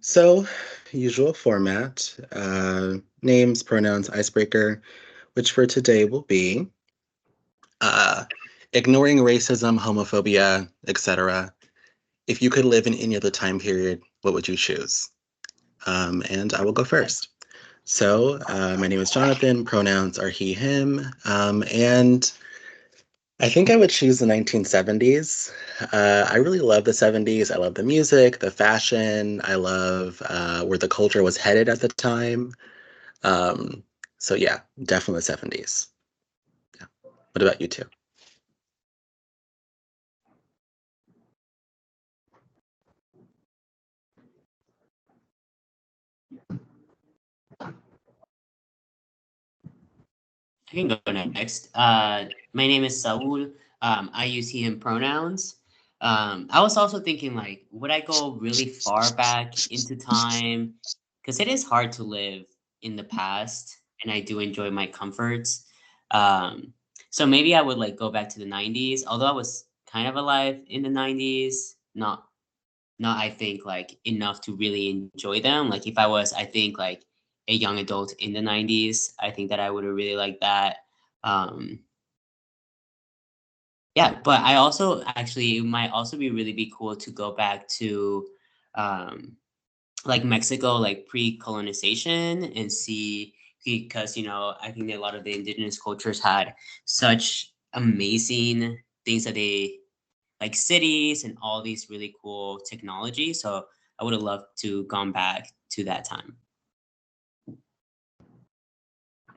So, usual format, names, pronouns, icebreaker, which for today will be uh, ignoring racism, homophobia, etc. If you could live in any other time period, what would you choose? And I will go first. So, my name is Jonathan, pronouns are he, him, and I think I would choose the 1970s. I really love the 70s. I love the music, the fashion. I love where the culture was headed at the time. Um, so yeah, definitely 70s. Yeah. What about you two? I can go next. My name is Saul. I use he, him pronouns. I was also thinking, like, would I go really far back into time? Because it is hard to live in the past, and I do enjoy my comforts. Um, so maybe I would like go back to the 90s, although I was kind of alive in the 90s, not I think like enough to really enjoy them. Like if I was, I think like a young adult in the 90s, I think that I would have really liked that. Um, yeah, but I also actually it might also be really be cool to go back to um, like Mexico, like pre-colonization, and see because I think that a lot of the indigenous cultures had such amazing things that they like cities and all these really cool technology. So I would have loved to gone back to that time.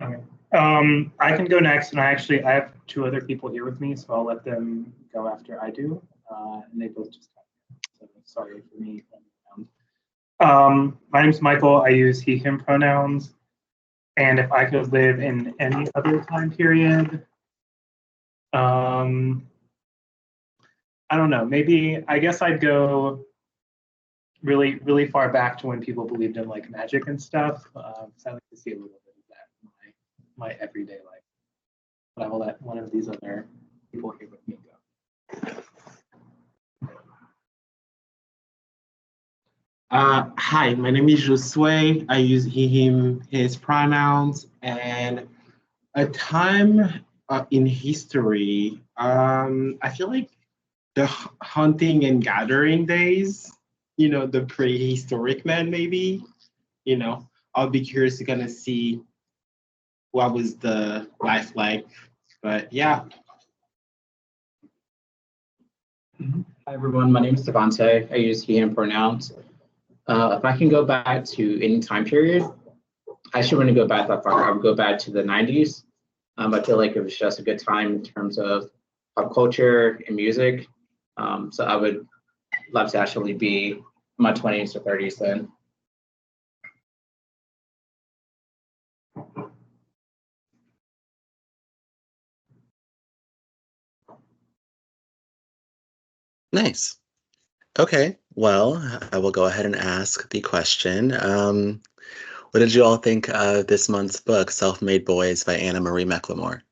Okay. I can go next, and I have two other people here with me, so I'll let them go after I do. And they both just got here, so sorry for me. My name's Michael. I use he/him pronouns, and if I could live in any other time period, um, I don't know. Maybe I guess I'd go really, really far back to when people believed in like magic and stuff. So I like to see a little bit of that in my everyday life. But I will let one of these other people here with me go. Hi, my name is Josue. I use he, him, his pronouns, and a time in history. I feel like the hunting and gathering days. The prehistoric man, maybe. I'll be curious to kind of see what was the life like. But yeah. Hi everyone, my name is Devante. I use he and pronouns. If I can go back to any time period, I actually want to go back that far. I would go back to the 90s. I feel like it was just a good time in terms of pop culture and music. So I would love to actually be in my 20s or 30s then. Nice. Okay. Well, I will go ahead and ask the question. What did you all think of this month's book, Self-Made Boys by Anna Marie McLemore?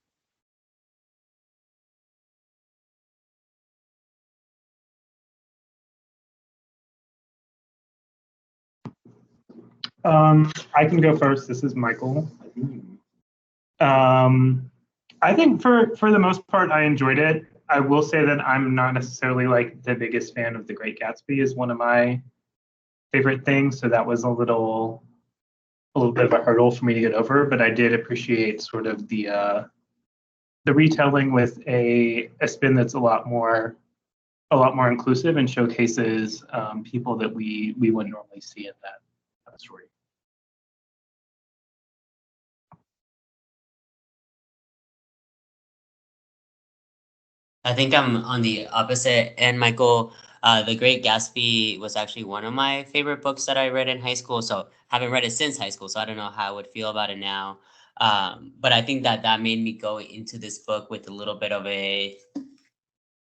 I can go first. This is Michael. Um, I think for the most part, I enjoyed it. I will say that I'm not necessarily like the biggest fan of The Great Gatsby. Is one of my favorite things, so that was a little bit of a hurdle for me to get over. But I did appreciate sort of the retelling with a spin that's a lot more inclusive and showcases people that we wouldn't normally see in that story. I think I'm on the opposite end, Michael. The Great Gatsby was actually one of my favorite books that I read in high school. So haven't read it since high school, so I don't know how I would feel about it now. But I think that that made me go into this book with a little bit of a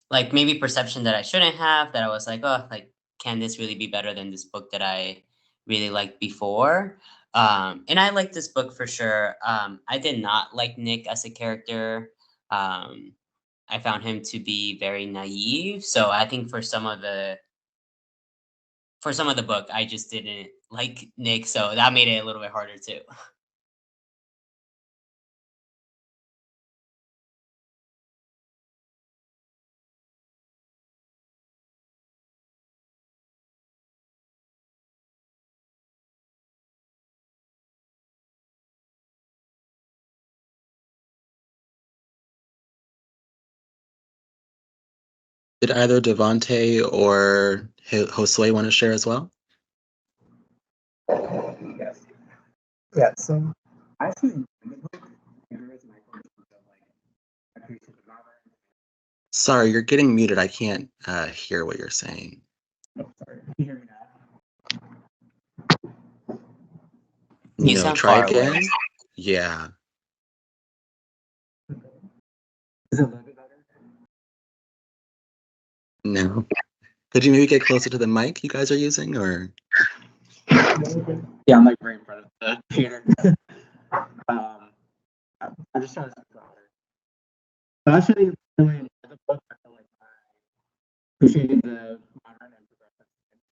like maybe perception that I shouldn't have. That I was like, oh, like can this really be better than this book that I really liked before? And I like this book for sure. I did not like Nick as a character. Um, I found him to be very naive. So I think for some of the for some of the book, I just didn't like Nick, so that made it a little bit harder too. Did either Devante or Josue want to share as well? Yes. Yeah. So I actually in the book, Sorry, you're getting muted. I can't hear what you're saying. Oh, sorry. Can you hear me now? You No, sound try far away. again. Yeah. Is it a little bit better? No. Could you maybe get closer to the mic you guys are using, or? Yeah, I'm like right in front of the computer. I'm just trying to speak louder. But actually, really enjoyed the book. I feel like I appreciated the modern and progressive,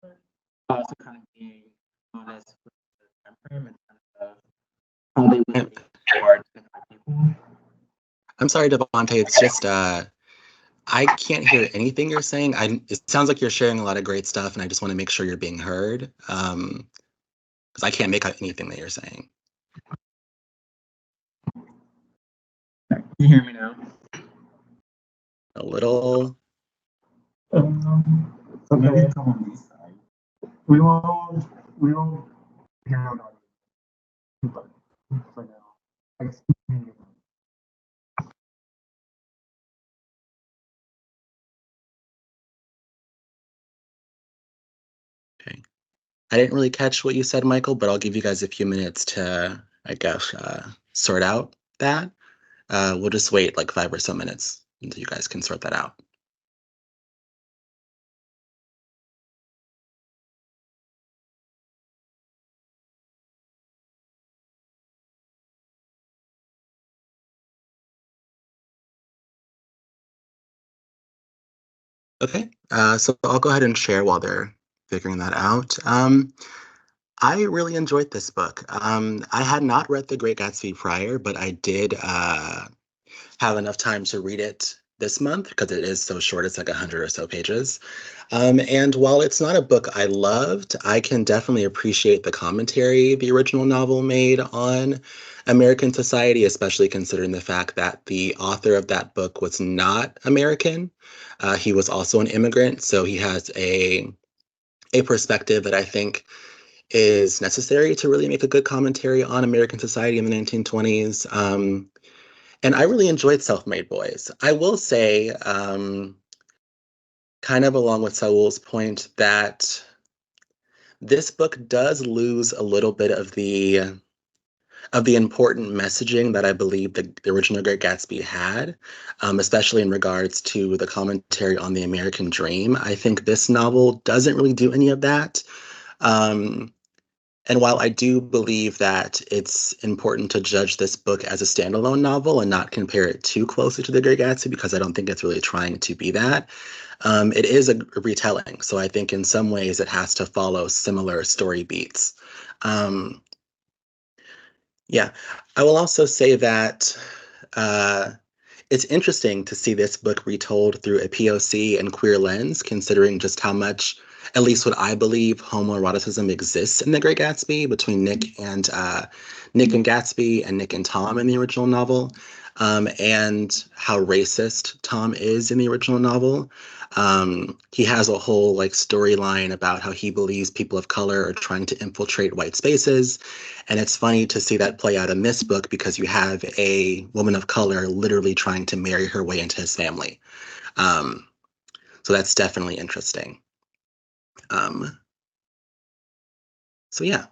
but also kind of being honest with the time frame and kind of how they would be towards different people. I'm sorry, Devante. It's just I can't hear anything you're saying. It sounds like you're sharing a lot of great stuff, and I just want to make sure you're being heard. Because I can't make out anything that you're saying. Can you hear me now? A little. So maybe come on this side. We will hear out audio. But for now, I guess. Okay. I didn't really catch what you said, Michael, but I'll give you guys a few minutes to, I guess, sort out that. We'll just wait like 5 or so minutes until you guys can sort that out. Okay, so I'll go ahead and share while they're figuring that out. I really enjoyed this book. I had not read The Great Gatsby prior, but I did have enough time to read it this month because it is so short. It's like 100 or so pages. And while it's not a book I loved, I can definitely appreciate the commentary the original novel made on American society, especially considering the fact that the author of that book was not American. He was also an immigrant, so he has a perspective that I think is necessary to really make a good commentary on American society in the 1920s. And I really enjoyed Self-Made Boys. I will say, kind of along with Saul's point, that this book does lose a little bit of the important messaging that I believe the original Great Gatsby had, especially in regards to the commentary on the American dream. I think this novel doesn't really do any of that. And while I do believe that it's important to judge this book as a standalone novel and not compare it too closely to The Great Gatsby, because I don't think it's really trying to be that, it is a retelling. So I think in some ways it has to follow similar story beats. Yeah, I will also say that it's interesting to see this book retold through a POC and queer lens, considering just how much, at least what I believe, homoeroticism exists in The Great Gatsby between Nick and Gatsby and Nick and Tom in the original novel, and how racist Tom is in the original novel. He has a whole like storyline about how he believes people of color are trying to infiltrate white spaces. And it's funny to see that play out in this book because you have a woman of color literally trying to marry her way into his family. So that's definitely interesting. So yeah.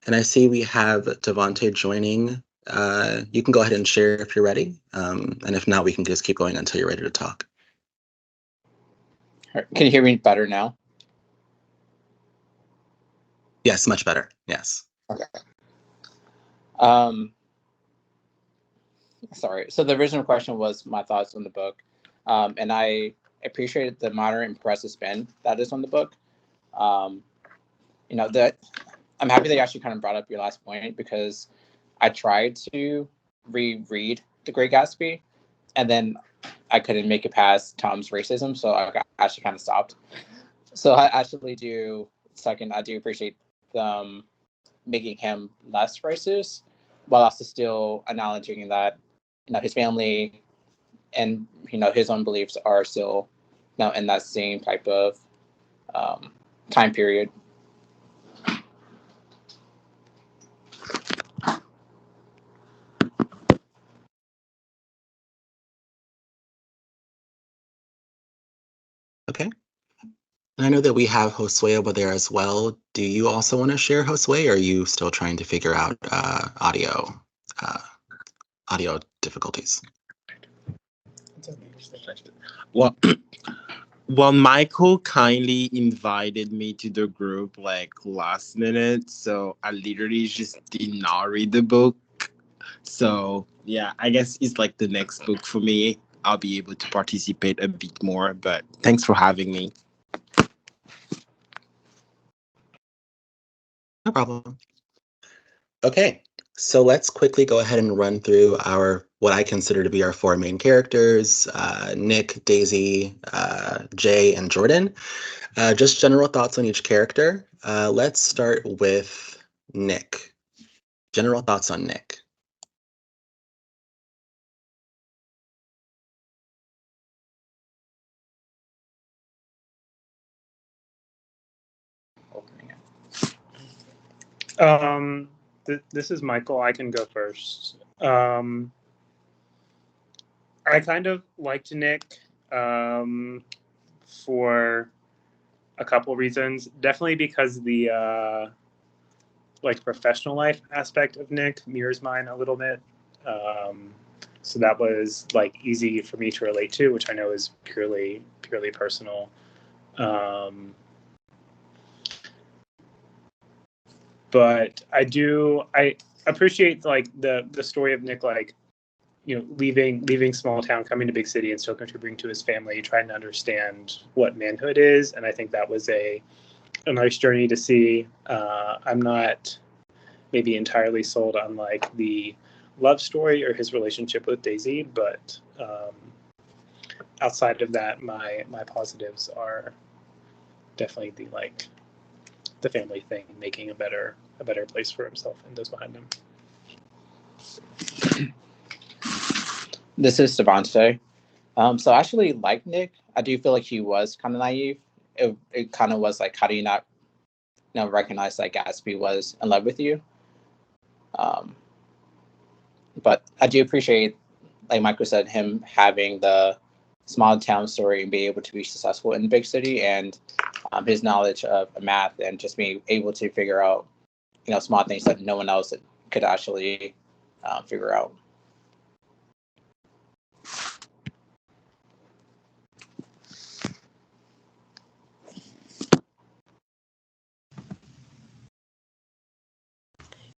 And I see we have Devante joining. You can go ahead and share if you're ready. And if not, we can just keep going until you're ready to talk. Can you hear me better now? Yes, much better. Yes. Okay. Sorry. So the original question was my thoughts on the book, and I appreciated the modern and progressive spin that is on the book. That I'm happy that you actually kind of brought up your last point, because I tried to reread The Great Gatsby, and then I couldn't make it past Tom's racism, so actually kind of stopped. So I actually do second. I do appreciate them making him less racist, while also still acknowledging that his family and his own beliefs are still in that same type of time period. Okay. And I know that we have Josue over there as well. Do you also want to share, Josue, or are you still trying to figure out uh, audio difficulties? Well, well, Michael kindly invited me to the group like last minute, so I literally just did not read the book. So yeah, I guess it's like the next book for me. I'll be able to participate a bit more, but thanks for having me. No problem. Okay, so let's quickly go ahead and run through what I consider to be our four main characters, Nick, Daisy, Jay, and Jordan. Just general thoughts on each character. Let's start with Nick. General thoughts on Nick. This is Michael. I can go first. I kind of liked Nick for a couple reasons. Definitely because the professional life aspect of Nick mirrors mine a little bit. So that was easy for me to relate to, which I know is purely personal. But I appreciate the story of Nick, leaving small town, coming to big city, and still contributing to his family, trying to understand what manhood is. And I think that was a nice journey to see. I'm not maybe entirely sold on the love story or his relationship with Daisy, but outside of that, my positives are definitely the family thing, making a better place for himself and those behind him. This is Devontae. So I actually like Nick. I do feel like he was kind of naive. It kind of was like, how do you not recognize that Gatsby was in love with you? But I do appreciate, like Michael said, him having the small town story and being able to be successful in the big city, and his knowledge of math and just being able to figure out, small things that no one else could actually figure out.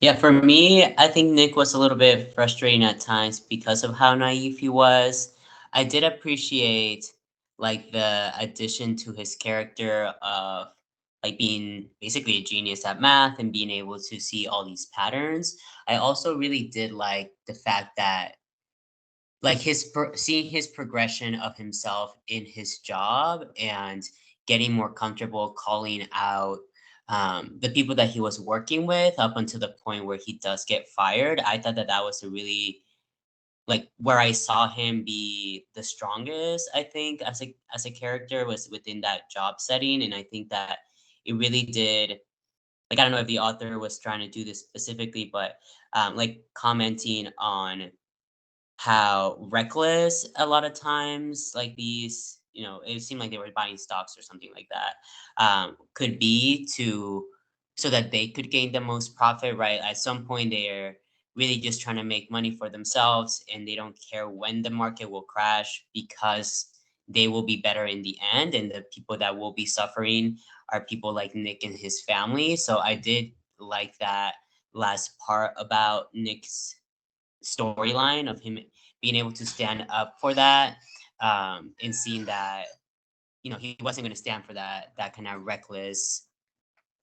Yeah, for me, I think Nick was a little bit frustrating at times because of how naive he was. I did appreciate the addition to his character of being basically a genius at math and being able to see all these patterns. I also really did like the fact that seeing his progression of himself in his job and getting more comfortable calling out the people that he was working with up until the point where he does get fired. I thought that that was a really where I saw him be the strongest. I think as a character was within that job setting, and I think that it really did. I don't know if the author was trying to do this specifically, but commenting on how reckless a lot of times these, it seemed like they were buying stocks or something like that, could be to so that they could gain the most profit, right? At some point they're really just trying to make money for themselves, and they don't care when the market will crash because they will be better in the end, and the people that will be suffering are people like Nick and his family. So I did like that last part about Nick's storyline of him being able to stand up for that, and seeing that he wasn't going to stand for that kind of reckless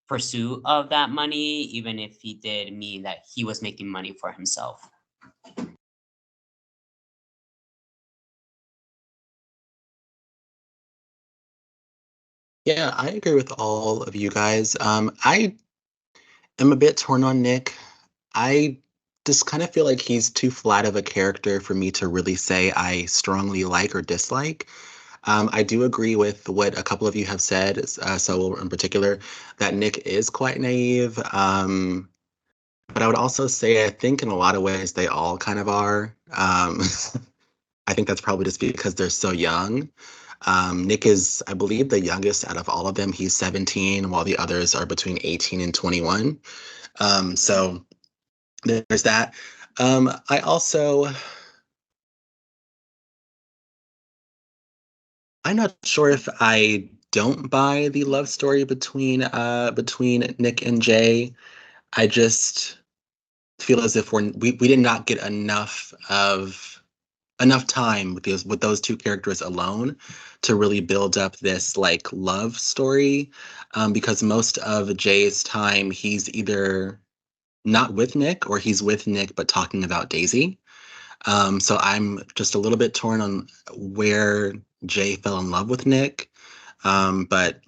pursuit of that money, even if he did mean that he was making money for himself. Yeah, I agree with all of you guys. I am a bit torn on Nick. I just kind of feel like he's too flat of a character for me to really say I strongly like or dislike. I do agree with what a couple of you have said, so in particular, that Nick is quite naive. But I would also say I think in a lot of ways they all kind of are. I think that's probably just because they're so young. Nick is, I believe, the youngest out of all of them. He's 17, while the others are between 18 and 21. So there's that. I also, I'm not sure if I don't buy the love story between Nick and Jay. I just feel as if we did not get enough time with those two characters alone to really build up this like love story, because most of Jay's time he's either not with Nick or he's with Nick but talking about Daisy. So I'm just a little bit torn on where Jay fell in love with Nick. But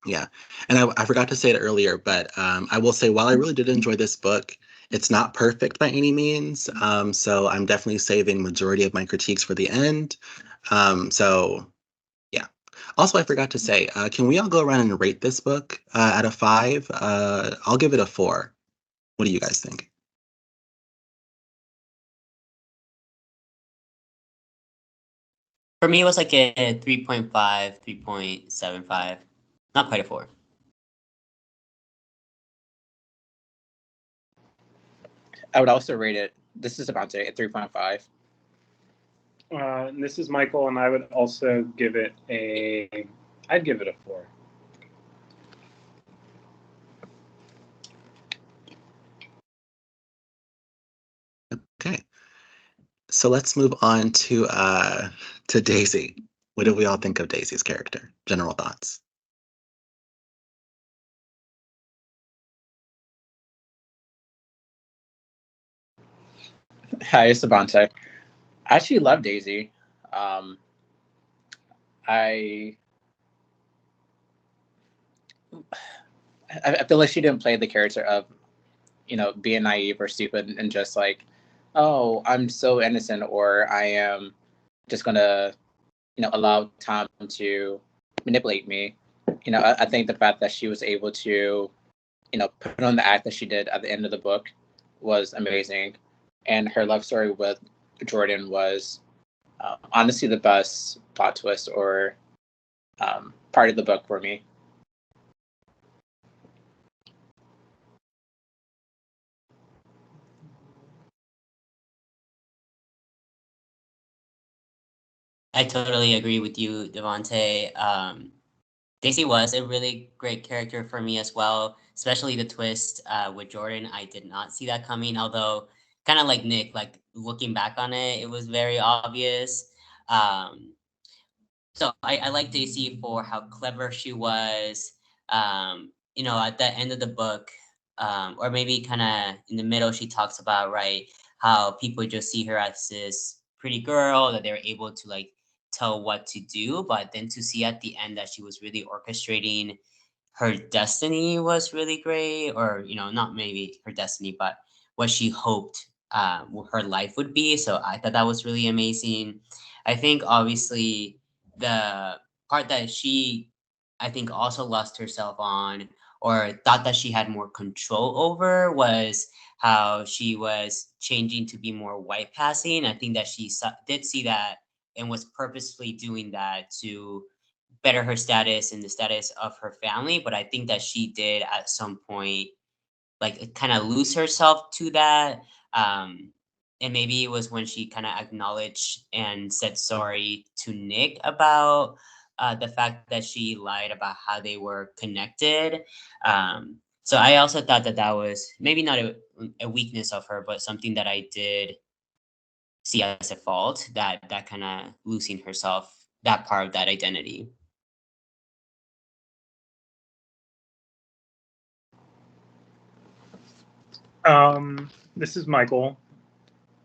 yeah, and I forgot to say it earlier, but I will say while I really did enjoy this book, it's not perfect by any means. So I'm definitely saving majority of my critiques for the end. So yeah. Also, I forgot to say, can we all go around and rate this book out of 5? I'll give it a 4. What do you guys think? For me, it was like a 3.5, 3.75, not quite a 4. I would also rate it. This is about a 3.5. This is Michael, and I would also give it I'd give it a 4. Okay. So let's move on to Daisy. What do we all think of Daisy's character? General thoughts. Hi, Sabante. I actually love Daisy. Um, I I feel like she didn't play the character of being naive or stupid and just like, oh, I'm so innocent, or I am just gonna allow Tom to manipulate me. I think the fact that she was able to put on the act that she did at the end of the book was amazing, and her love story with Jordan was honestly the best plot twist or part of the book for me. I totally agree with you, Devonte. Daisy was a really great character for me as well, especially the twist with Jordan. I did not see that coming, although kind of like Nick, like looking back on it, it was very obvious. Um, so I like Daisy for how clever she was. At the end of the book, or maybe kind of in the middle, she talks about right how people just see her as this pretty girl that they're able to like tell what to do, but then to see at the end that she was really orchestrating her destiny was really great, or not maybe her destiny, but what she hoped her life would be. So I thought that was really amazing. I think obviously the part that she, I think, also lost herself on or thought that she had more control over was how she was changing to be more white passing. I think that she did see that and was purposefully doing that to better her status and the status of her family. But I think that she did at some point like kind of lose herself to that. Um, and maybe it was when she kind of acknowledged and said sorry to Nick about the fact that she lied about how they were connected. So I also thought that that was maybe not a weakness of her, but something that I did see as a fault, that kind of losing herself, that part of that identity. This is Michael.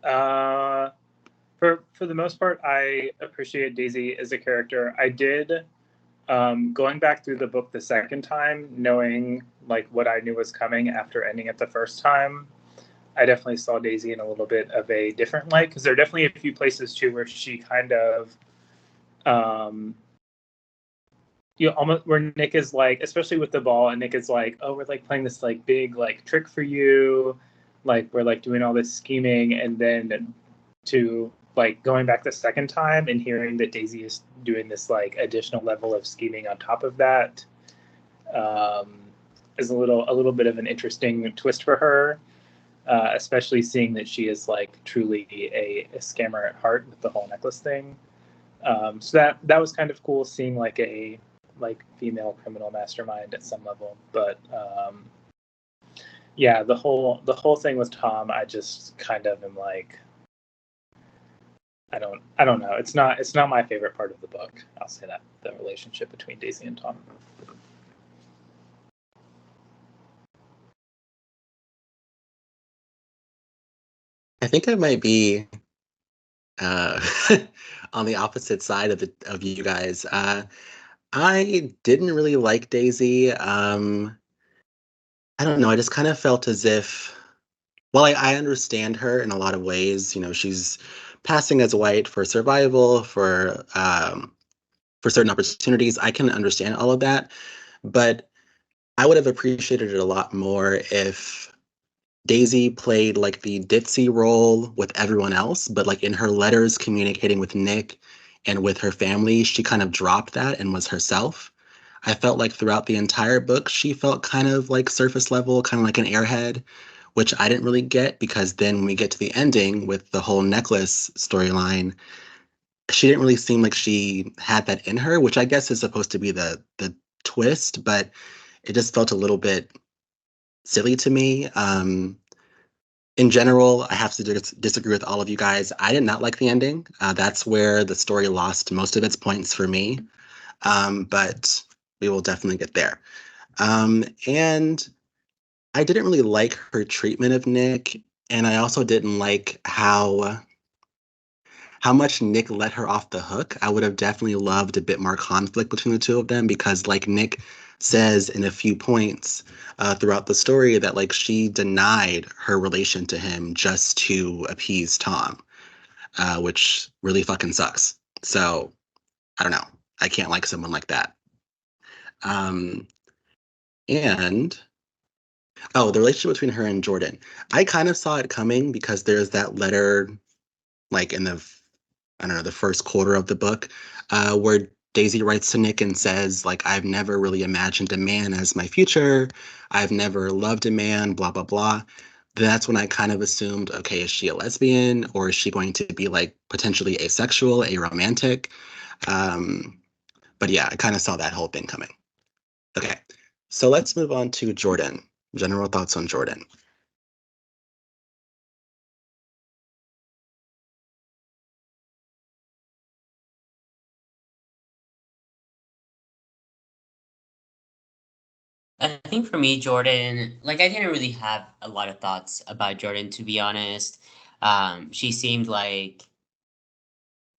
For the most part, I appreciate Daisy as a character. I did, going back through the book the second time, knowing like what I knew was coming after ending it the first time, I definitely saw Daisy in a little bit of a different light, because there are definitely a few places too where she kind of, almost where Nick is like, especially with the ball, and Nick is like, oh, we're like playing this like big like trick for you, like we're like doing all this scheming, and then to like going back the second time and hearing that Daisy is doing this like additional level of scheming on top of that, is a little bit of an interesting twist for her, especially seeing that she is like truly a scammer at heart with the whole necklace thing. So that was kind of cool, seeing like a like female criminal mastermind at some level. But yeah, the whole thing with Tom, I just kind of am like, I don't know. It's not my favorite part of the book. I'll say that, the relationship between Daisy and Tom. I think I might be uh, on the opposite side of you guys. I didn't really like Daisy. I don't know. I just kind of felt as if, well, I understand her in a lot of ways. You know, she's passing as white for survival, for certain opportunities. I can understand all of that, but I would have appreciated it a lot more if Daisy played like the ditzy role with everyone else, but like in her letters communicating with Nick and with her family, she kind of dropped that and was herself. I felt like throughout the entire book, she felt kind of like surface level, kind of like an airhead, which I didn't really get, because then when we get to the ending with the whole necklace storyline, she didn't really seem like she had that in her, which I guess is supposed to be the twist, but it just felt a little bit silly to me. In general, I have to disagree with all of you guys. I did not like the ending. That's where the story lost most of its points for me. But we will definitely get there. And I didn't really like her treatment of Nick, and I also didn't like how much Nick let her off the hook. I would have definitely loved a bit more conflict between the two of them, because like Nick says in a few points throughout the story, that like she denied her relation to him just to appease Tom, which really fucking sucks. So I don't know. I can't like someone like that. Um, and oh, the relationship between her and Jordan. I kind of saw it coming, because there's that letter like in the, I don't know, the first quarter of the book, where Daisy writes to Nick and says, like, I've never really imagined a man as my future. I've never loved a man, blah, blah, blah. That's when I kind of assumed, okay, is she a lesbian, or is she going to be like potentially asexual, aromantic? But yeah, I kind of saw that whole thing coming. Okay, so let's move on to Jordan. General thoughts on Jordan. I think for me, Jordan, like I didn't really have a lot of thoughts about Jordan, to be honest. She seemed like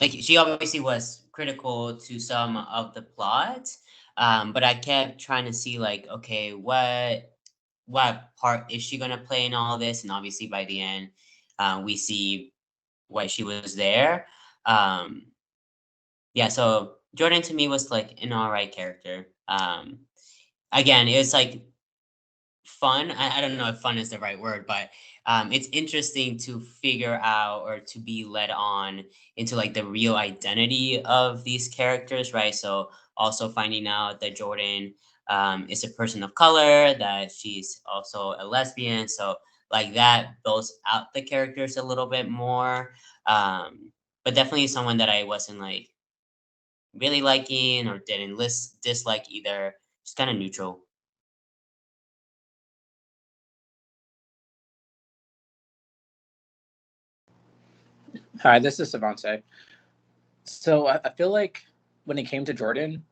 she obviously was critical to some of the plot, but I kept trying to see like, okay, what part is she gonna play in all this? And obviously by the end, we see why she was there. Um, yeah, so Jordan to me was like an all right character. Again, it was like fun. I don't know if fun is the right word, but it's interesting to figure out or to be led on into like the real identity of these characters, right? So also finding out that Jordan is a person of color, that she's also a lesbian. So like that builds out the characters a little bit more. But definitely someone that I wasn't like really liking or didn't dislike either. Just kind of neutral. Hi, this is Savante. So I feel like when it came to Jordan,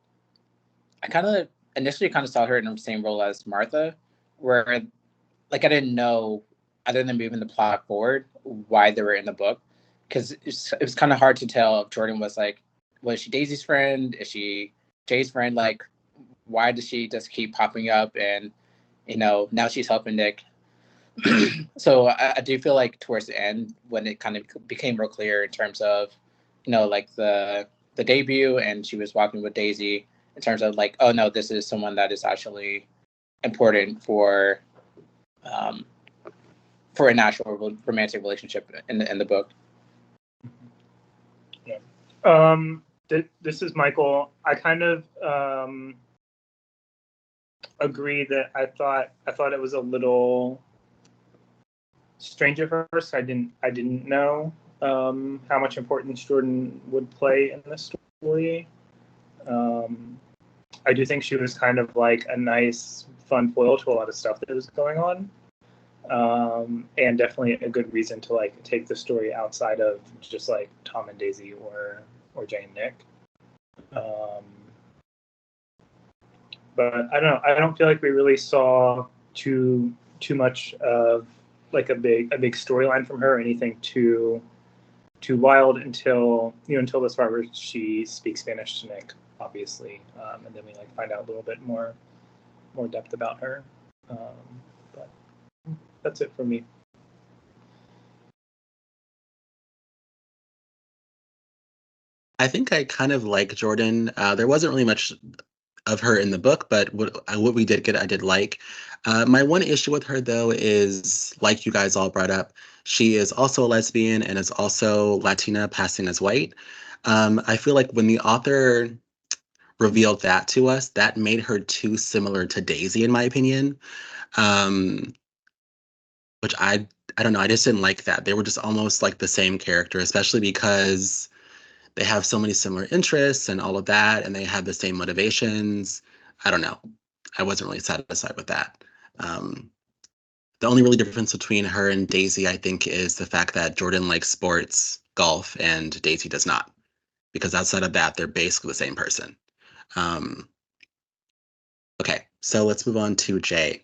I kind of initially kind of saw her in the same role as Martha, where like I didn't know other than moving the plot forward, why they were in the book. Because it was kind of hard to tell if Jordan was like, was she Daisy's friend? Is she Jay's friend? Like, why does she just keep popping up? And, now she's helping Nick. So I do feel like towards the end, when it kind of became real clear in terms of, like the debut, and she was walking with Daisy, in terms of like, oh no, this is someone that is actually important for a natural romantic relationship in the book. Yeah. This is Michael. I kind of agree that I thought it was a little strange at first. I didn't know how much importance Jordan would play in the story. I do think she was kind of like a nice, fun foil to a lot of stuff that was going on, and definitely a good reason to like take the story outside of just like Tom and Daisy or Jay and Nick. But I don't know. I don't feel like we really saw too much of like a big storyline from her, or anything too wild until this part where she speaks Spanish to Nick, obviously, and then we like find out a little bit more depth about her. But that's it for me. I think I kind of like Jordan. There wasn't really much of her in the book, but what we did get, I did like. My one issue with her, though, is, like you guys all brought up, she is also a lesbian and is also Latina passing as white. I feel like when the author revealed that to us, that made her too similar to Daisy, in my opinion. Which I don't know, I just didn't like that. They were just almost like the same character, especially because they have so many similar interests and all of that, and they have the same motivations. I don't know. I wasn't really satisfied with that. The only really difference between her and Daisy, I think, is the fact that Jordan likes sports, golf, and Daisy does not. Because outside of that, they're basically the same person. Okay, so let's move on to Jay.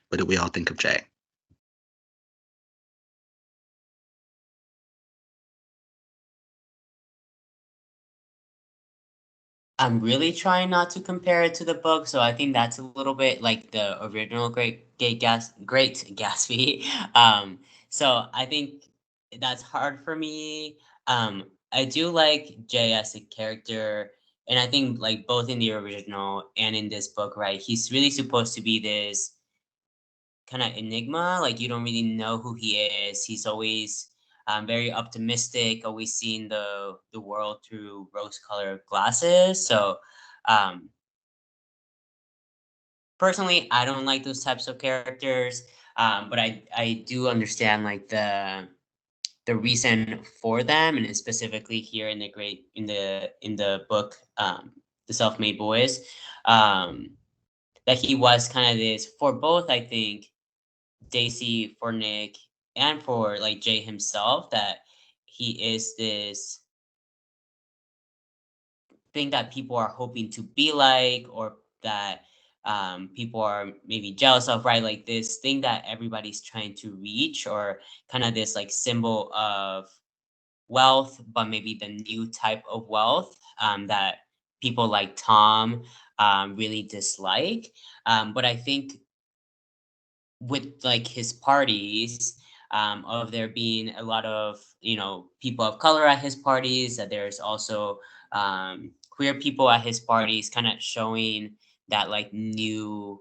What do we all think of Jay? I'm really trying not to compare it to the book, so I think that's a little bit like the original Great Gatsby. So I think that's hard for me. I do like Jay as a character, and I think like both in the original and in this book, right? He's really supposed to be this kind of enigma. Like you don't really know who he is. He's always very optimistic, always seeing the world through rose-colored glasses. So personally, I don't like those types of characters. But I do understand like the reason for them, and specifically here in the book, The Self-Made Boys, that he was kind of this for both, I think, Daisy, for Nick, and for like Jay himself, that he is this thing that people are hoping to be like, or that people are maybe jealous of, right? Like this thing that everybody's trying to reach, or kind of this like symbol of wealth, but maybe the new type of wealth that people like Tom really dislike. But I think with like his parties, of there being a lot of people of color at his parties, that there's also queer people at his parties, kind of showing that like new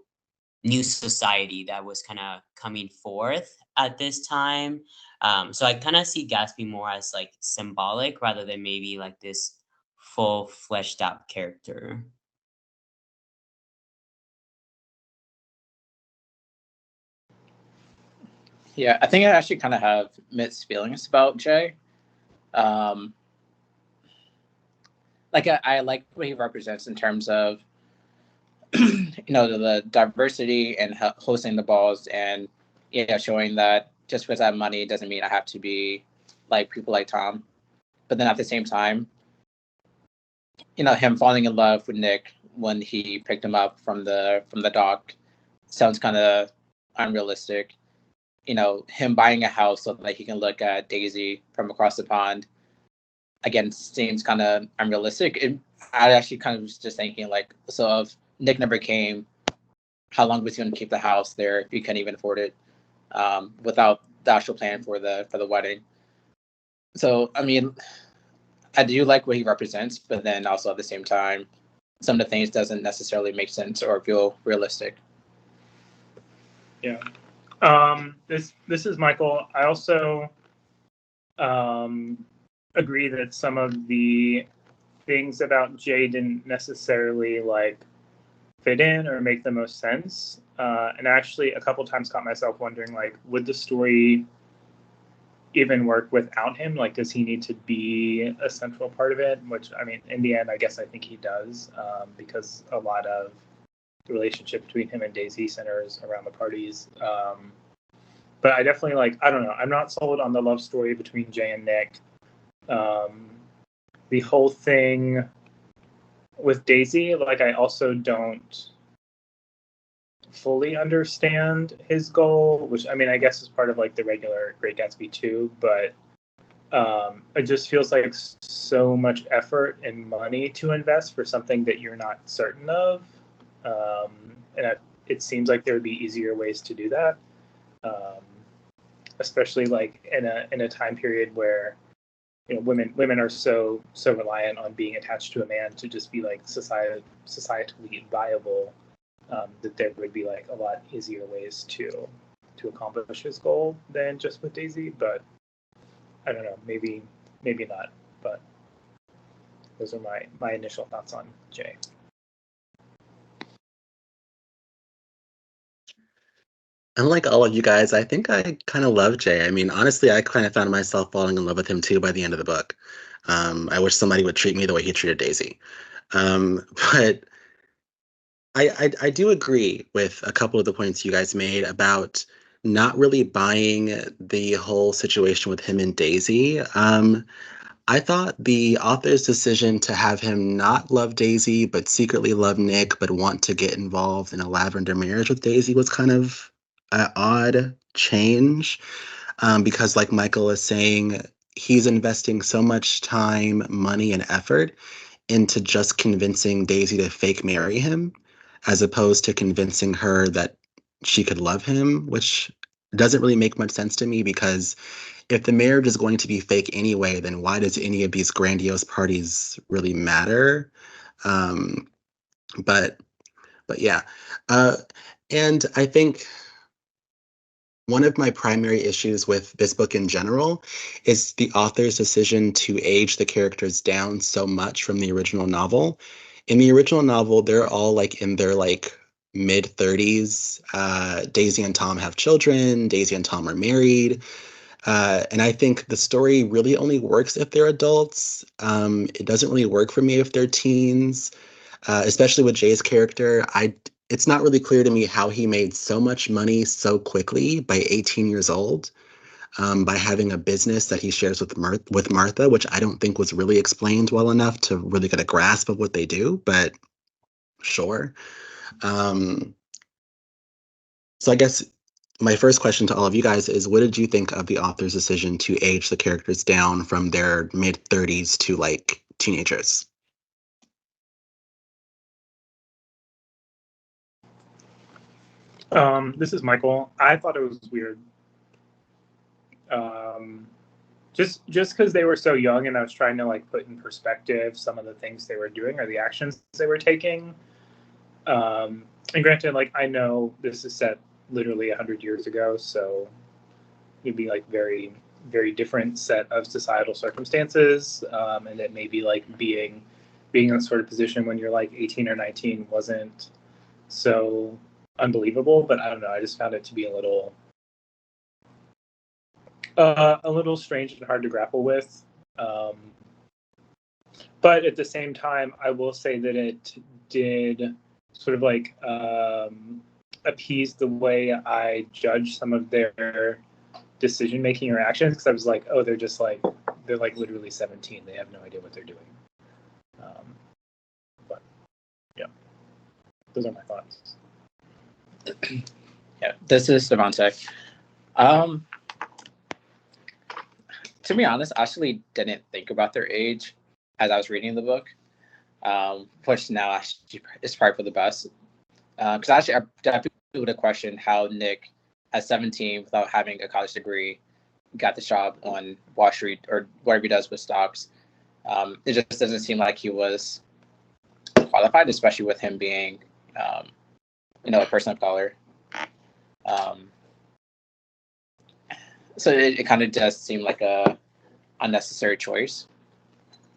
society that was kind of coming forth at this time. So I kind of see Gatsby more as like symbolic rather than maybe like this full fleshed out character. Yeah, I think I actually kind of have mixed feelings about Jay. Like I like what he represents in terms of the diversity and hosting the balls, and showing that just because I have money doesn't mean I have to be like people like Tom. But then at the same time, him falling in love with Nick when he picked him up from the dock sounds kind of unrealistic. him buying a house so that he can look at Daisy from across the pond, again, seems kind of unrealistic. I actually kind of was just thinking, like, so if Nick never came, how long was he going to keep the house there if he couldn't even afford it without the actual plan for the wedding? So, I mean, I do like what he represents, but then also at the same time, some of the things doesn't necessarily make sense or feel realistic. Yeah. This is Michael. I also agree that some of the things about Jay didn't necessarily like fit in or make the most sense. And actually, a couple times caught myself wondering, like, would the story even work without him? Like, does he need to be a central part of it? Which, I mean, in the end, I guess I think he does, because a lot of the relationship between him and Daisy centers around the parties. But I definitely, like, I don't know. I'm not sold on the love story between Jay and Nick. The whole thing with Daisy, like, I also don't fully understand his goal, which, I mean, I guess is part of, like, the regular Great Gatsby too, but it just feels like so much effort and money to invest for something that you're not certain of. And it seems like there would be easier ways to do that, especially like in a time period where women are so reliant on being attached to a man to just be like societally viable, that there would be like a lot easier ways to accomplish his goal than just with Daisy. But I don't know, maybe not. But those are my initial thoughts on Jay. Unlike all of you guys, I think I kind of love Jay. I mean, honestly, I kind of found myself falling in love with him too by the end of the book. I wish somebody would treat me the way he treated Daisy. But I do agree with a couple of the points you guys made about not really buying the whole situation with him and Daisy. I thought the author's decision to have him not love Daisy, but secretly love Nick, but want to get involved in a lavender marriage with Daisy was kind of an odd change. Because, like Michael is saying, he's investing so much time, money, and effort into just convincing Daisy to fake marry him, as opposed to convincing her that she could love him, which doesn't really make much sense to me because if the marriage is going to be fake anyway, then why does any of these grandiose parties really matter? Um, but yeah, and I think one of my primary issues with this book in general is the author's decision to age the characters down so much from the original novel. In the original novel, they're all like in their like mid 30s. Daisy and Tom have children. Daisy and Tom are married. And I think the story really only works if they're adults. It doesn't really work for me if they're teens, especially with Jay's character. It's not really clear to me how he made so much money so quickly by 18 years old, by having a business that he shares with Martha, which I don't think was really explained well enough to really get a grasp of what they do, but sure. So I guess my first question to all of you guys is, what did you think of the author's decision to age the characters down from their mid 30s to like teenagers? This is Michael. I thought it was weird. Just because they were so young, and I was trying to like put in perspective some of the things they were doing or the actions they were taking. And granted, like, I know this is set literally 100 years ago, so it'd be like very, very different set of societal circumstances, and that maybe like being in a sort of position when you're like 18 or 19 wasn't so unbelievable. But I don't know, I just found it to be a little strange and hard to grapple with. But at the same time, I will say that it did sort of like appease the way I judge some of their decision making or actions, because I was like, oh, they're like literally 17. They have no idea what they're doing. But yeah, those are my thoughts. Yeah, this is Devontae. Um, to be honest, I actually didn't think about their age as I was reading the book, which now actually is probably for the best. Because actually, I definitely would have questioned how Nick, at 17, without having a college degree, got the job on Wall Street or whatever he does with stocks. It just doesn't seem like he was qualified, especially with him being, a person of color. So it kind of does seem like a unnecessary choice.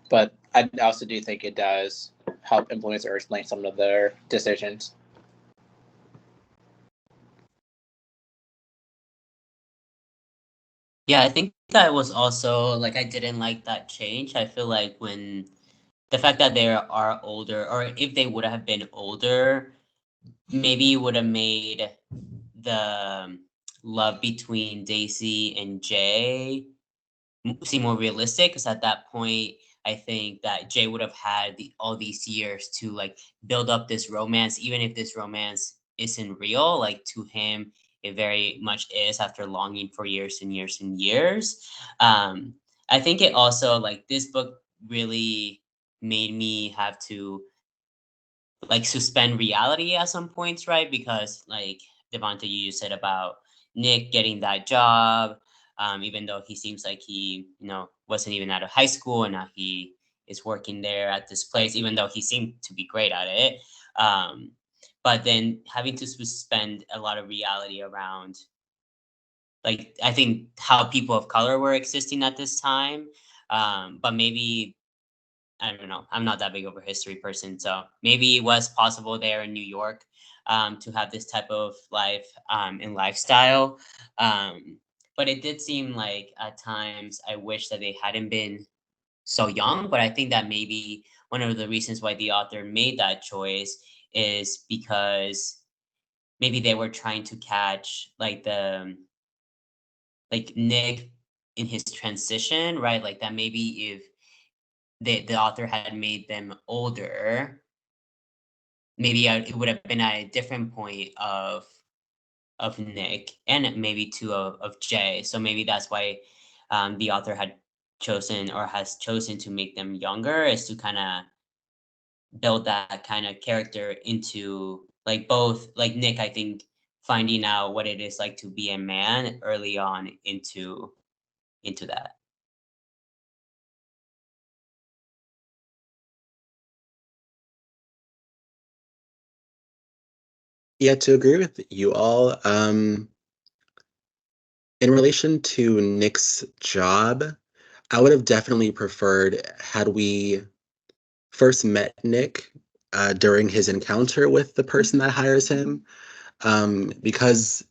But I also do think it does help influence or explain some of their decisions. Yeah, I think that was also like I didn't like that change. I feel like when the fact that they are older, or if they would have been older, maybe it would have made the love between Daisy and Jay seem more realistic. Because at that point, I think that Jay would have had all these years to like build up this romance, even if this romance isn't real. Like to him, it very much is after longing for years and years and years. I think it also like this book really made me have to like suspend reality at some points, right? Because like Devonta, you said about Nick getting that job, even though he seems like he, wasn't even out of high school and now he is working there at this place, even though he seemed to be great at it. Um, but then having to suspend a lot of reality around, like, I think how people of color were existing at this time. But maybe I don't know. I'm not that big of a history person, so maybe it was possible there in New York to have this type of life and lifestyle. But it did seem like at times I wish that they hadn't been so young. But I think that maybe one of the reasons why the author made that choice is because maybe they were trying to catch like Nick in his transition, right? Like that maybe if the author had made them older, maybe it would have been at a different point of Nick and maybe too of Jay. So maybe that's why the author had chosen or has chosen to make them younger, is to kind of build that kind of character into like both like Nick, I think, finding out what it is like to be a man early on into that. Yeah, to agree with you all, in relation to Nick's job, I would have definitely preferred had we first met Nick during his encounter with the person that hires him, because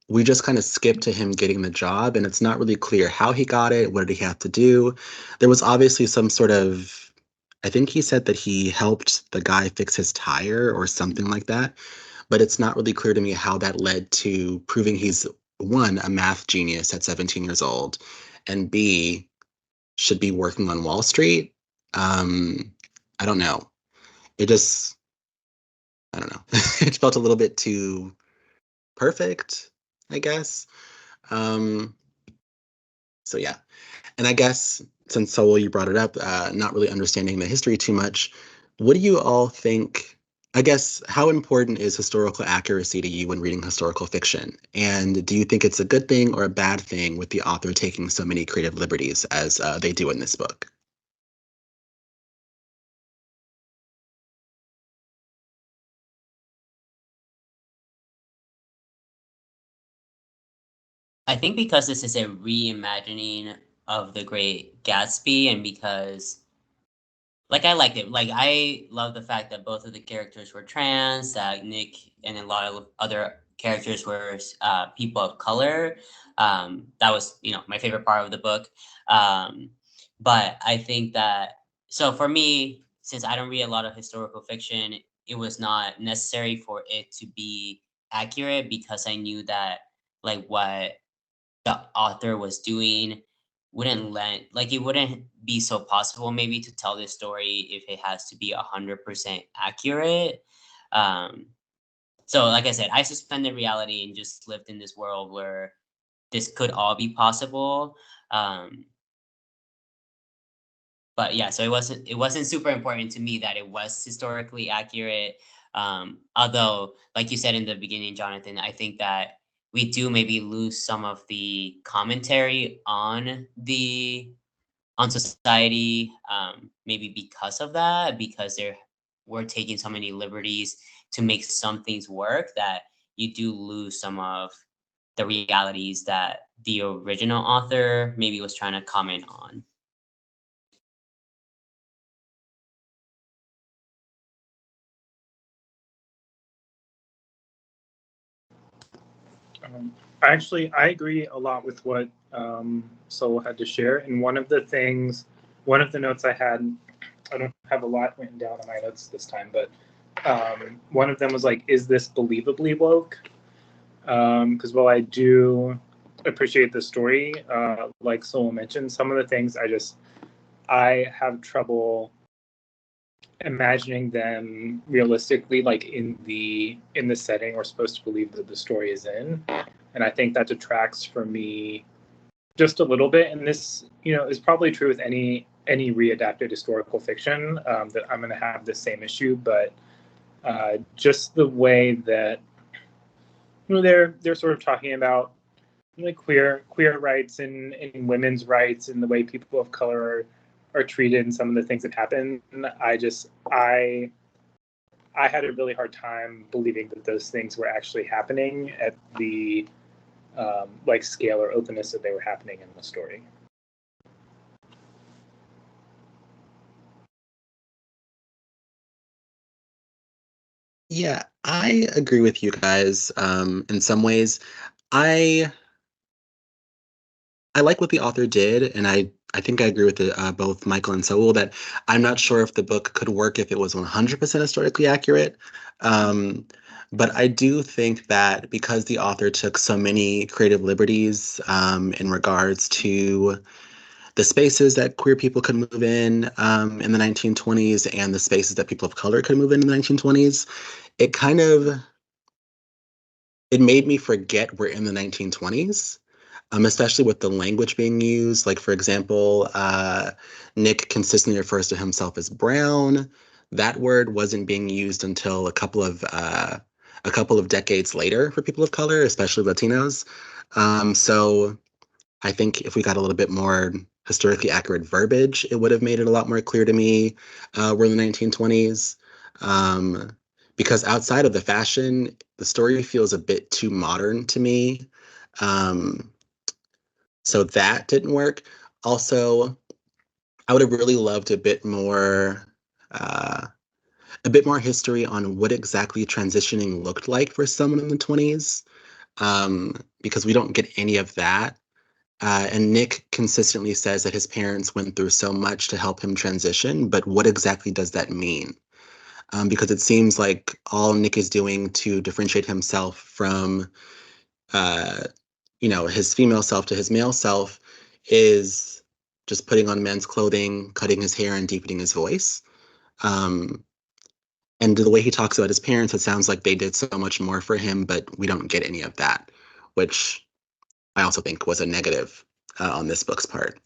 we just kind of skipped to him getting the job, and it's not really clear how he got it. What did he have to do? There was obviously some sort of, I think he said that he helped the guy fix his tire or something like that, but it's not really clear to me how that led to proving he's, one, a math genius at 17 years old, and B, should be working on Wall Street. I don't know. It just, I don't know. It felt a little bit too perfect, I guess. Um, so yeah. And I guess since Saul, you brought it up, not really understanding the history too much, what do you all think? I guess how important is historical accuracy to you when reading historical fiction? And do you think it's a good thing or a bad thing with the author taking so many creative liberties as they do in this book? I think because this is a reimagining of The Great Gatsby, and because like I liked it. Like I love the fact that both of the characters were trans, that Nick and a lot of other characters were people of color. That was, my favorite part of the book. But I think that so for me, since I don't read a lot of historical fiction, it was not necessary for it to be accurate because I knew that like what the author was doing wouldn't let like it wouldn't be so possible maybe to tell this story if it has to be 100% accurate. um so like I said, I suspended reality and just lived in this world where this could all be possible. But yeah, so it wasn't super important to me that it was historically accurate. Although, like you said in the beginning, Jonathan, I think that we do maybe lose some of the commentary on society, maybe because of that, because we're taking so many liberties to make some things work that you do lose some of the realities that the original author maybe was trying to comment on. Actually, I agree a lot with what Sol had to share. And one of the notes I had, I don't have a lot written down on my notes this time, but one of them was like, is this believably woke? Because while I do appreciate the story, like Sol mentioned, some of the things I have trouble imagining them realistically, like in the setting we're supposed to believe that the story is in. And I think that detracts for me just a little bit. And this, is probably true with any readapted historical fiction, that I'm going to have the same issue. But just the way that they're sort of talking about like queer rights and women's rights and the way people of color are treated and some of the things that happen. I had a really hard time believing that those things were actually happening at the like scale or openness that they were happening in the story. Yeah, I agree with you guys. In some ways, I like what the author did, and I think I agree with both Michael and Saul that I'm not sure if the book could work if it was 100% historically accurate. But I do think that because the author took so many creative liberties in regards to the spaces that queer people could move in the 1920s and the spaces that people of color could move in the 1920s, it kind of it made me forget we're in the 1920s, especially with the language being used. Like, for example, Nick consistently refers to himself as brown. That word wasn't being used until a couple of decades later for people of color, especially Latinos. So I think if we got a little bit more historically accurate verbiage, it would have made it a lot more clear to me we're in the 1920s. Because outside of the fashion, the story feels a bit too modern to me. So that didn't work. Also, I would have really loved uh, a bit more history on what exactly transitioning looked like for someone in the 20s, because we don't get any of that. And Nick consistently says that his parents went through so much to help him transition, but what exactly does that mean? Because it seems like all Nick is doing to differentiate himself from, his female self to his male self is just putting on men's clothing, cutting his hair, and deepening his voice. Um, and the way he talks about his parents, it sounds like they did so much more for him, but we don't get any of that, which I also think was a negative on this book's part.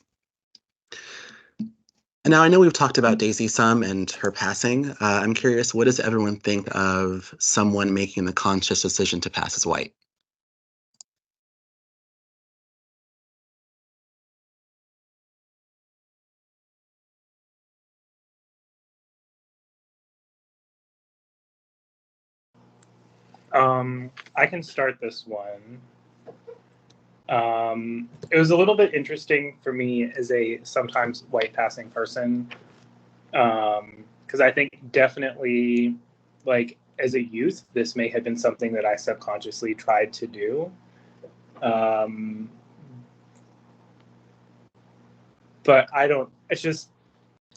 And now I know we've talked about Daisy some and her passing. I'm curious, what does everyone think of someone making the conscious decision to pass as white? I can start this one. It was a little bit interesting for me as a sometimes white passing person, because I think definitely, like as a youth, this may have been something that I subconsciously tried to do. But I don't.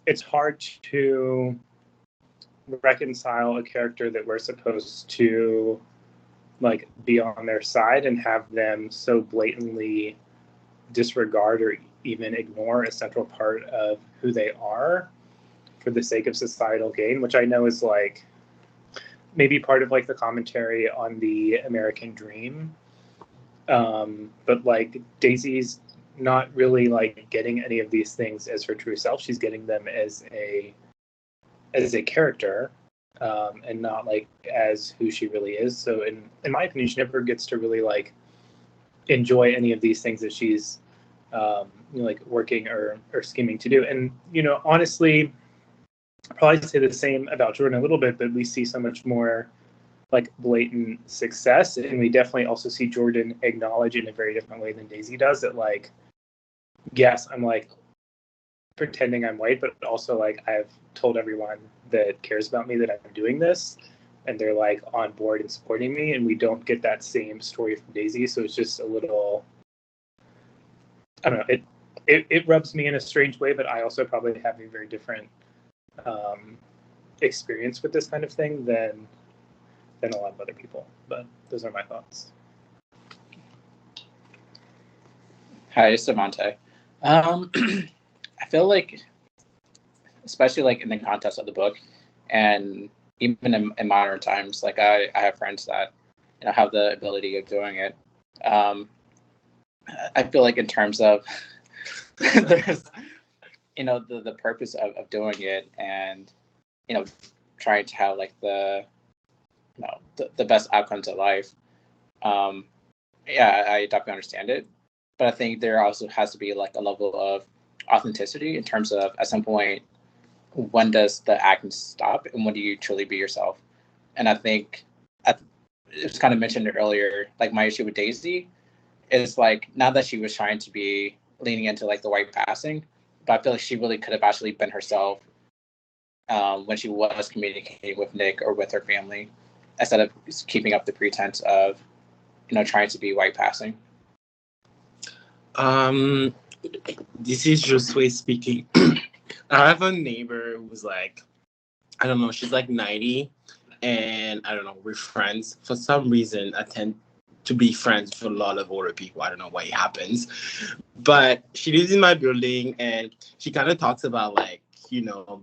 It's hard to reconcile a character that we're supposed to like be on their side and have them so blatantly disregard or even ignore a central part of who they are for the sake of societal gain, which I know is like maybe part of like the commentary on the American dream. But like Daisy's not really like getting any of these things as her true self. She's getting them as a character, and not like as who she really is. So in my opinion, she never gets to really like enjoy any of these things that she's like working or scheming to do. And honestly, I'll probably say the same about Jordan a little bit, but we see so much more like blatant success, and we definitely also see Jordan acknowledge in a very different way than Daisy does that, like, yes, I'm like pretending I'm white, but also like I've told everyone that cares about me that I'm doing this, and they're like on board and supporting me, and we don't get that same story from Daisy. So it's just a little, I don't know, it rubs me in a strange way, but I also probably have a very different experience with this kind of thing than a lot of other people. But those are my thoughts. Hi, it's Devontae. I feel like, especially like in the context of the book, and even in modern times, like I have friends that have the ability of doing it. I feel like in terms of there's the purpose of doing it, and trying to have like the best outcomes of life. Yeah, I definitely understand it, but I think there also has to be like a level of authenticity in terms of, at some point, when does the acting stop and when do you truly be yourself? And I think it was kind of mentioned earlier, like my issue with Daisy is like, not that she was trying to be leaning into like the white passing, but I feel like she really could have actually been herself when she was communicating with Nick or with her family, instead of keeping up the pretense of trying to be white passing. This is Josue speaking. I have a neighbor who's like, I don't know, she's like 90, and I don't know, we're friends. For some reason, I tend to be friends with a lot of older people. I don't know why it happens, but she lives in my building, and she kind of talks about like,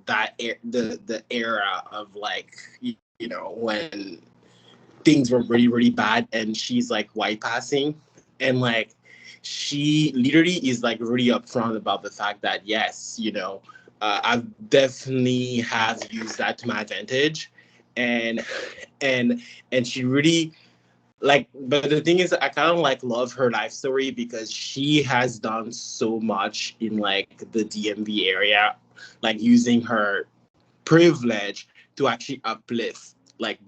that the era of like, when things were really, really bad, and she's like white passing, and like she literally is like really upfront about the fact that yes, I've definitely have used that to my advantage, and and she really like. But the thing is, I kind of like love her life story because she has done so much in like the DMV area, like using her privilege to actually uplift like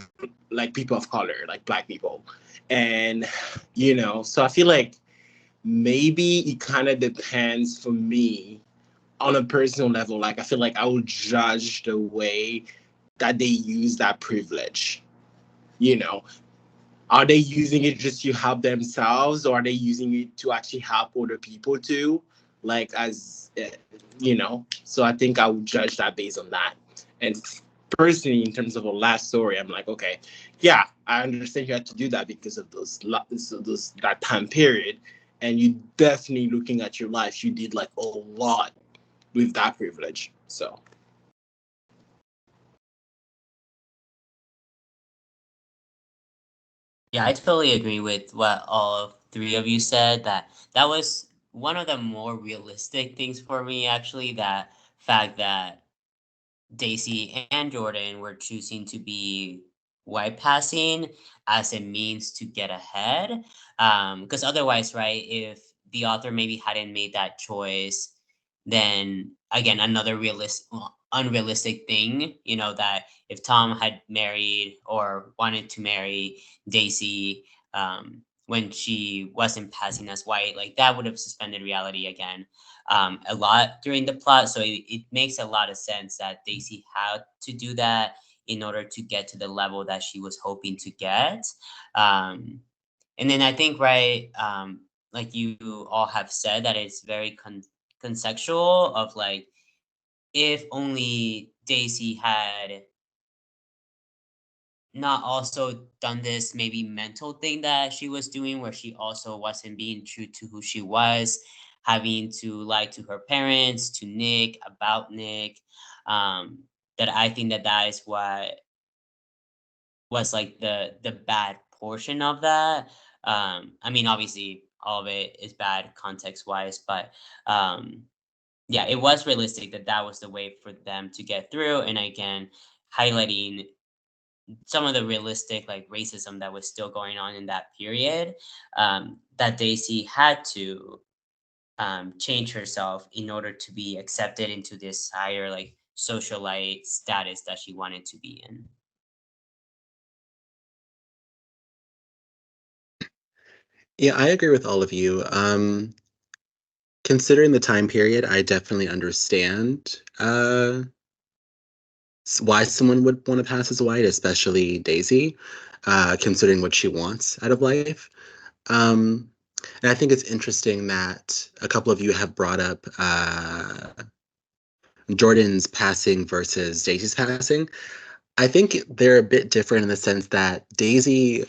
people of color, like Black people. And so I feel like maybe it kind of depends for me on a personal level. Like I feel like I would judge the way that they use that privilege. Are they using it just to help themselves, or are they using it to actually help other people too? Like so I think I would judge that based on that. And personally, in terms of a last story, I'm like, okay, yeah, I understand you had to do that because of that time period, and you definitely, looking at your life, you did like a lot with that privilege. So Yeah, I totally agree with what all three of you said. That was one of the more realistic things for me, actually. That fact that Daisy and Jordan were choosing to be white passing as a means to get ahead. Because otherwise, right, if the author maybe hadn't made that choice, then again, another unrealistic thing, that if Tom had married or wanted to marry Daisy when she wasn't passing as white, like that would have suspended reality again a lot during the plot. So it makes a lot of sense that Daisy had to do that in order to get to the level that she was hoping to get. Um, and then I think, right, like you all have said, that it's very conceptual of like, if only Daisy had not also done this maybe mental thing that she was doing, where she also wasn't being true to who she was, having to lie to her parents, to Nick, about Nick. That I think that is what was like the bad portion of that. I mean, obviously, all of it is bad context wise, but yeah, it was realistic that that was the way for them to get through. And again, highlighting some of the realistic like racism that was still going on in that period, that Daisy had to change herself in order to be accepted into this higher like socialite status that she wanted to be in. Yeah, I agree with all of you. Considering the time period, I definitely understand why someone would want to pass as white, especially Daisy, considering what she wants out of life. Um, and I think it's interesting that a couple of you have brought up Jordan's passing versus Daisy's passing. I think they're a bit different in the sense that Daisy,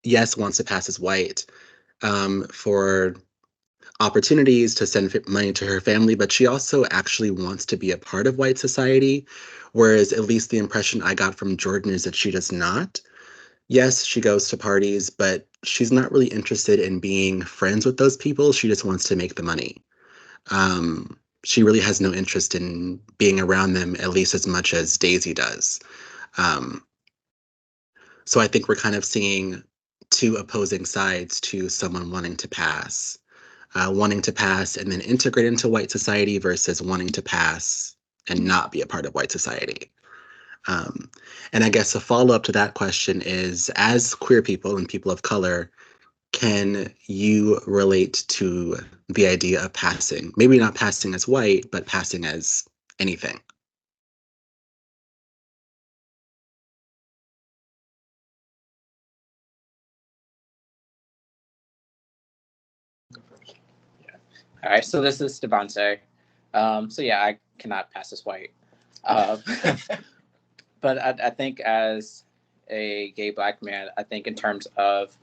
yes, wants to pass as white for opportunities to send money to her family, but she also actually wants to be a part of white society. Whereas, at least the impression I got from Jordan is that she does not. Yes, she goes to parties, but she's not really interested in being friends with those people. She just wants to make the money. She really has no interest in being around them, at least as much as Daisy does. Um, so I think we're kind of seeing two opposing sides to someone wanting to pass and then integrate into white society versus wanting to pass and not be a part of white society. Um, and I guess a follow up to that question is, as queer people and people of color, can you relate to the idea of passing? Maybe not passing as white, but passing as anything. All right, so this is Devontae. So yeah, I cannot pass as white. Um, but I think as a gay Black man, I think in terms of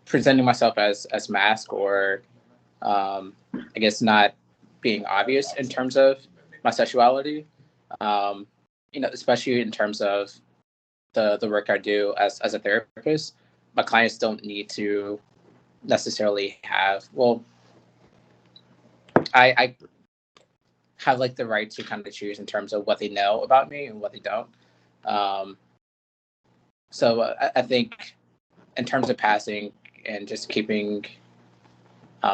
presenting myself as mask, or I guess not being obvious in terms of my sexuality, especially in terms of the work I do as a therapist, my clients don't need to necessarily have, well, I have like the right to kind of choose in terms of what they know about me and what they don't. Um, I think in terms of passing and just keeping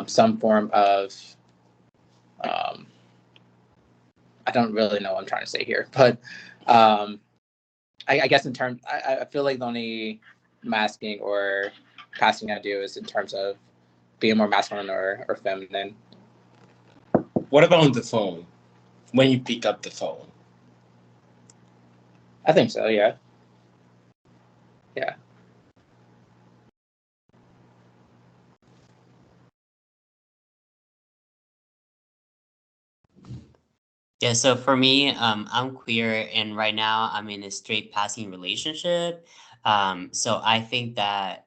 some form of, um, I don't really know what I'm trying to say here, but I guess in terms, I feel like the only masking or passing I do is in terms of being more masculine or feminine. What about on the phone? When you pick up the phone? I think so, yeah. Yeah. Yeah, so for me, I'm queer, and right now I'm in a straight passing relationship. So I think that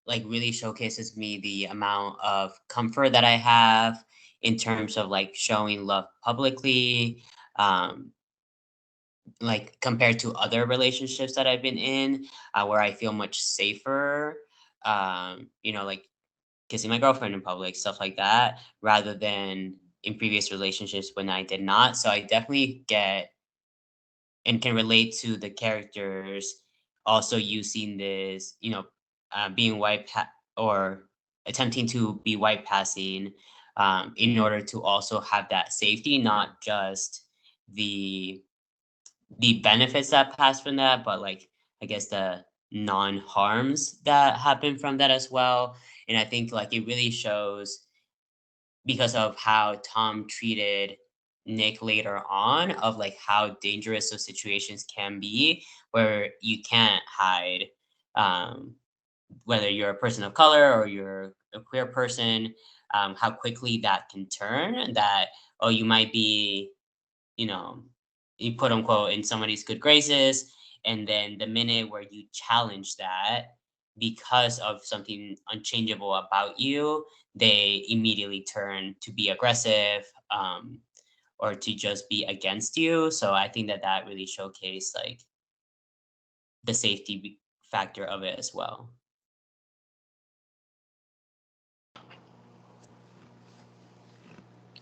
like really showcases me the amount of comfort that I have in terms of like showing love publicly, um, like compared to other relationships that I've been in, where I feel much safer. Like kissing my girlfriend in public, stuff like that, rather than in previous relationships when I did not. So I definitely get and can relate to the characters also using this, being or attempting to be white passing, in order to also have that safety, not just the the benefits that pass from that, but like I guess the non harms that happen from that as well. And I think like it really shows because of how Tom treated Nick later on, of like how dangerous those situations can be, where you can't hide, um, whether you're a person of color or you're a queer person, how quickly that can turn. That, oh, you might be, you know, you quote unquote in somebody's good graces, and then the minute where you challenge that because of something unchangeable about you, they immediately turn to be aggressive, or to just be against you. So I think that that really showcased like the safety factor of it as well.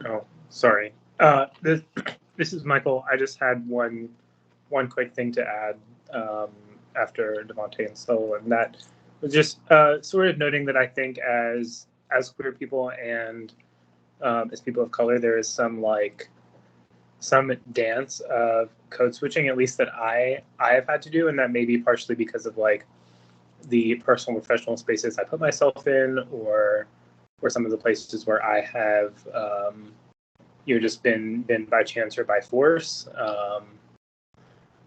Oh, sorry. This is Michael. I just had one quick thing to add after Devontae and Sol, and that was just sort of noting that I think as queer people and as people of color, there is some dance of code switching, at least that I have had to do, and that may be partially because of like the personal and professional spaces I put myself in, or some of the places where I have just been by chance or by force.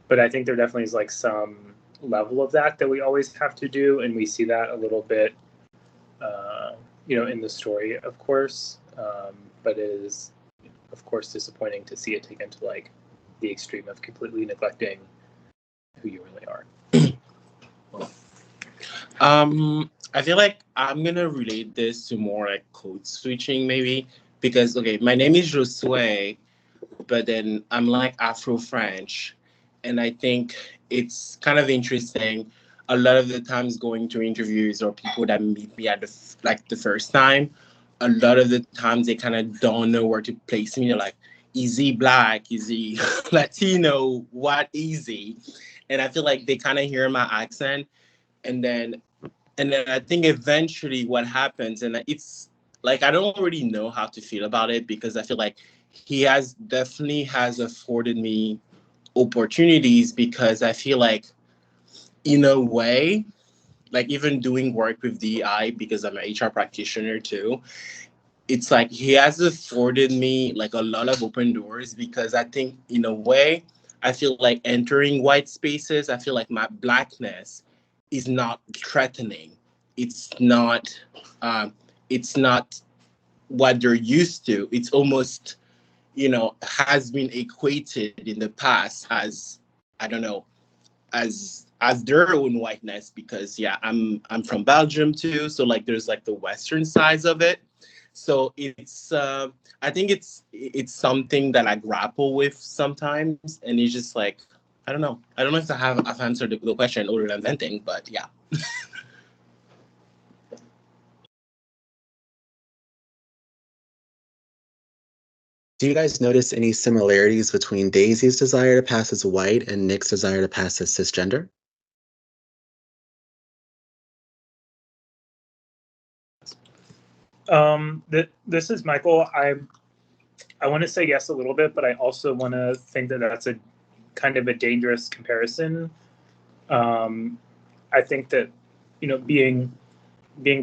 But I think there definitely is like some level of that we always have to do, and we see that a little bit, in the story, of course. But it is, of course, disappointing to see it taken to like the extreme of completely neglecting who you really are. I feel like I'm gonna relate this to more like code switching maybe, because okay, my name is Josue, but then I'm like Afro French, and I think it's kind of interesting. A lot of the times going to interviews or people that meet me at the first time, a lot of the times they kind of don't know where to place me. They're like, is he black? Is he Latino? What is he? And I feel like they kind of hear my accent, and then I think eventually what happens, and it's like I don't really know how to feel about it, because I feel like he definitely has afforded me opportunities, because I feel like in a way, like even doing work with DI, because I'm an HR practitioner too, it's like he has afforded me like a lot of open doors, because I think in a way, I feel like entering white spaces, I feel like my blackness is not threatening. It's not it's not what they're used to. It's almost, has been equated in the past as, I don't know, as their own whiteness, because yeah, I'm from Belgium too, so like there's like the western sides of it. So it's I think it's something that I grapple with sometimes, and it's just like I don't know if I've answered the question other than venting, but yeah. Do you guys notice any similarities between Daisy's desire to pass as white and Nick's desire to pass as cisgender? This is Michael. I want to say yes a little bit, but I also want to think that that's a kind of a dangerous comparison. I think that being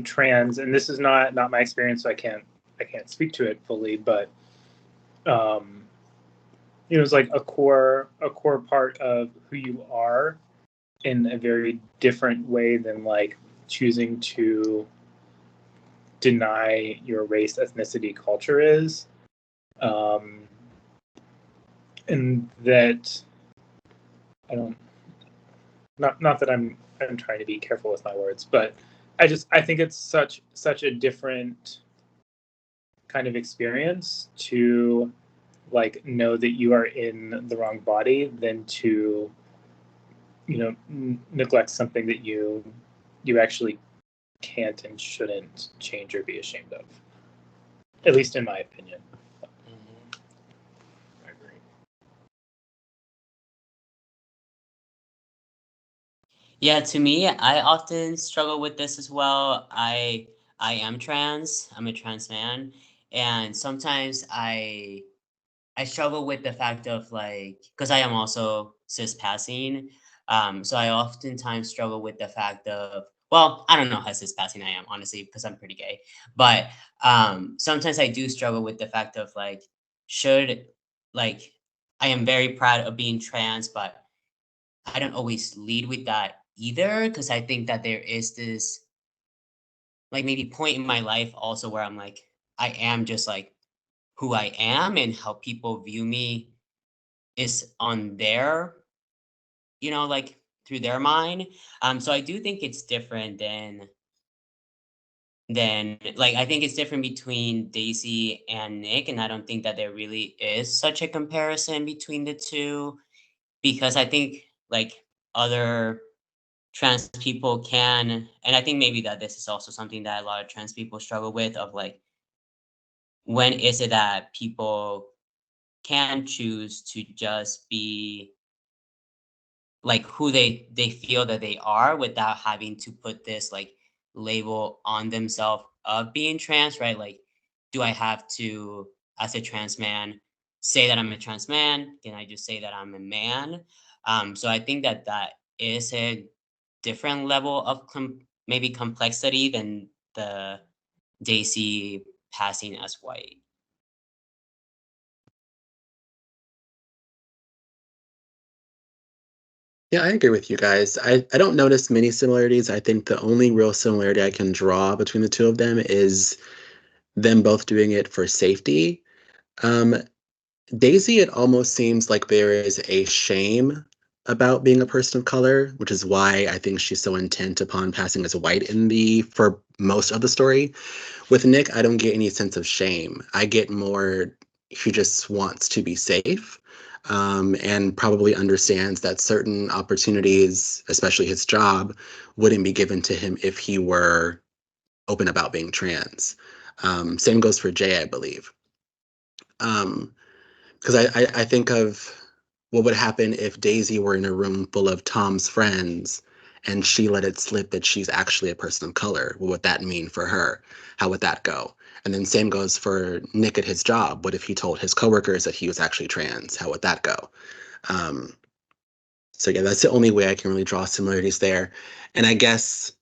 trans, and this is not my experience, so I can't speak to it fully, but it's like a core part of who you are in a very different way than like choosing to deny your race, ethnicity, culture is. And that I don't, not that I'm trying to be careful with my words, but I think it's such a different kind of experience to like know that you are in the wrong body than to neglect something that you actually can't and shouldn't change or be ashamed of, at least in my opinion. I agree. Yeah, to me, I often struggle with this as well. I am trans. I'm a trans man, and sometimes I struggle with the fact of like, because I am also cis passing. So I oftentimes struggle with the fact of, well, I don't know how cis passing I am, honestly, because I'm pretty gay. But sometimes I do struggle with the fact of like, should, like, I am very proud of being trans, but I don't always lead with that either, because I think that there is this, like, maybe point in my life also where I'm like, I am just like who I am, and how people view me is on their, like through their mind. So I do think it's different than like I think it's different between Daisy and Nick, and I don't think that there really is such a comparison between the two, because I think like other trans people can, and I think maybe that this is also something that a lot of trans people struggle with, of like, when is it that people can choose to just be like who they feel that they are without having to put this like label on themselves of being trans, right? Like, do I have to, as a trans man, say that I'm a trans man? Can I just say that I'm a man? So I think that that is a different level of maybe complexity than the Daisy passing as white. Yeah, I agree with you guys. I don't notice many similarities. I think the only real similarity I can draw between the two of them is them both doing it for safety. Um, Daisy, it almost seems like there is a shame about being a person of color, which is why I think she's so intent upon passing as white for most of the story. With Nick, I don't get any sense of shame. I get more he just wants to be safe, and probably understands that certain opportunities, especially his job, wouldn't be given to him if he were open about being trans. Same goes for Jay, I believe. Because I think of what would happen if Daisy were in a room full of Tom's friends and she let it slip that she's actually a person of color. What would that mean for her? How would that go? And then same goes for Nick at his job. What if he told his coworkers that he was actually trans? How would that go? Um, so yeah, that's the only way I can really draw similarities there. And I guess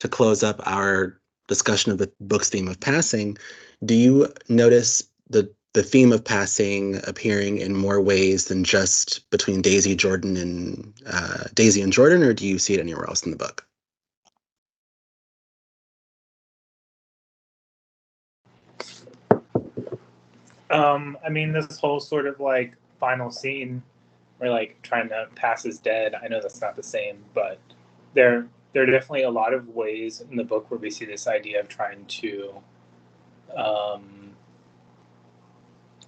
to close up our discussion of the book's theme of passing, do you notice the theme of passing appearing in more ways than just between Daisy and Jordan, or do you see it anywhere else in the book? I mean, this whole sort of like final scene where like trying to pass is dead. I know that's not the same, but there are definitely a lot of ways in the book where we see this idea of trying to,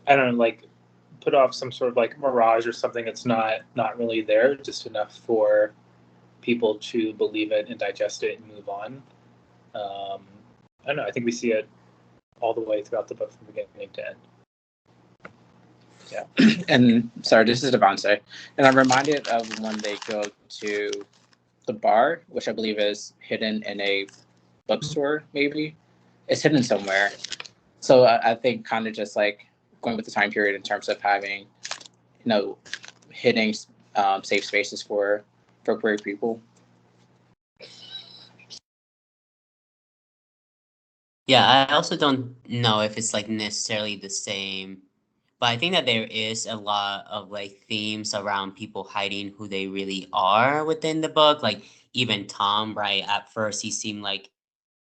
I don't know, like put off some sort of like mirage or something that's not really there, just enough for people to believe it and digest it and move on. I don't know. I think we see it all the way throughout the book from beginning to end. Yeah. And sorry, this is Devontae. And I'm reminded of when they go to the bar, which I believe is hidden in a bookstore, maybe. It's hidden somewhere. So I think kind of just like going with the time period in terms of having, hitting safe spaces for queer people. Yeah, I also don't know if it's like necessarily the same, but I think that there is a lot of like themes around people hiding who they really are within the book. Like even Tom, right? At first he seemed like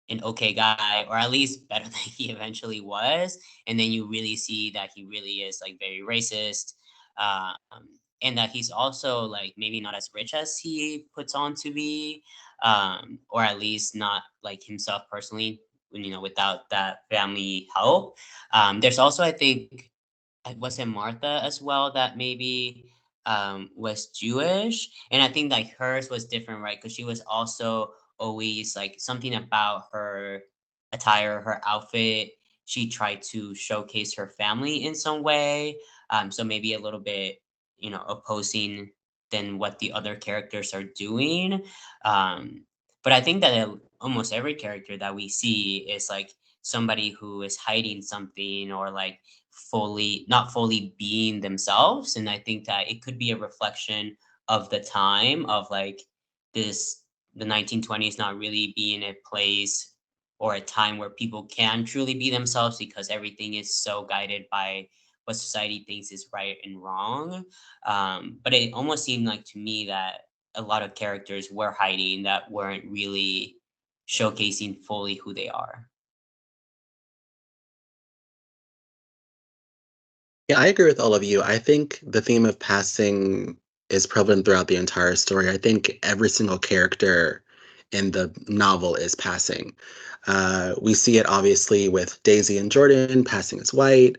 an okay guy, or at least better than he eventually was. And then you really see that he really is like very racist. Um, and that he's also like maybe not as rich as he puts on to be, or at least not like himself personally, without that family help. There's also, I think, was it Martha as well that maybe was Jewish, and I think like hers was different, right? Because she was also always like something about her attire, her outfit. She tried to showcase her family in some way, so maybe a little bit, opposing than what the other characters are doing. But I think that almost every character that we see is like somebody who is hiding something, or like not fully being themselves. And I think that it could be a reflection of the time, of like this the 1920s not really being a place or a time where people can truly be themselves, because everything is so guided by what society thinks is right and wrong. But it almost seemed like to me that a lot of characters were hiding, that weren't really showcasing fully who they are. Yeah, I agree with all of you. I think the theme of passing is prevalent throughout the entire story. I think every single character in the novel is passing. We see it obviously with Daisy and Jordan passing as white,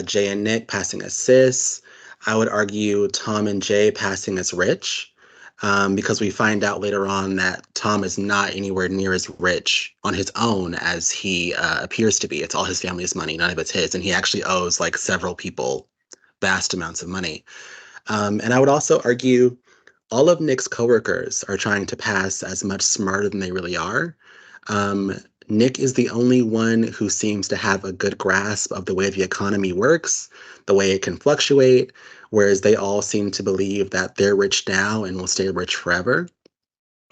Jay and Nick passing as cis. I would argue Tom and Jay passing as rich. because we find out later on that Tom is not anywhere near as rich on his own as he appears to be. It's all his family's money, none of it's his, and he actually owes like several people vast amounts of money. And I would also argue all of Nick's coworkers are trying to pass as much smarter than they really are. Um, Nick is the only one who seems to have a good grasp of the way the economy works, the way it can fluctuate, whereas they all seem to believe that they're rich now and will stay rich forever,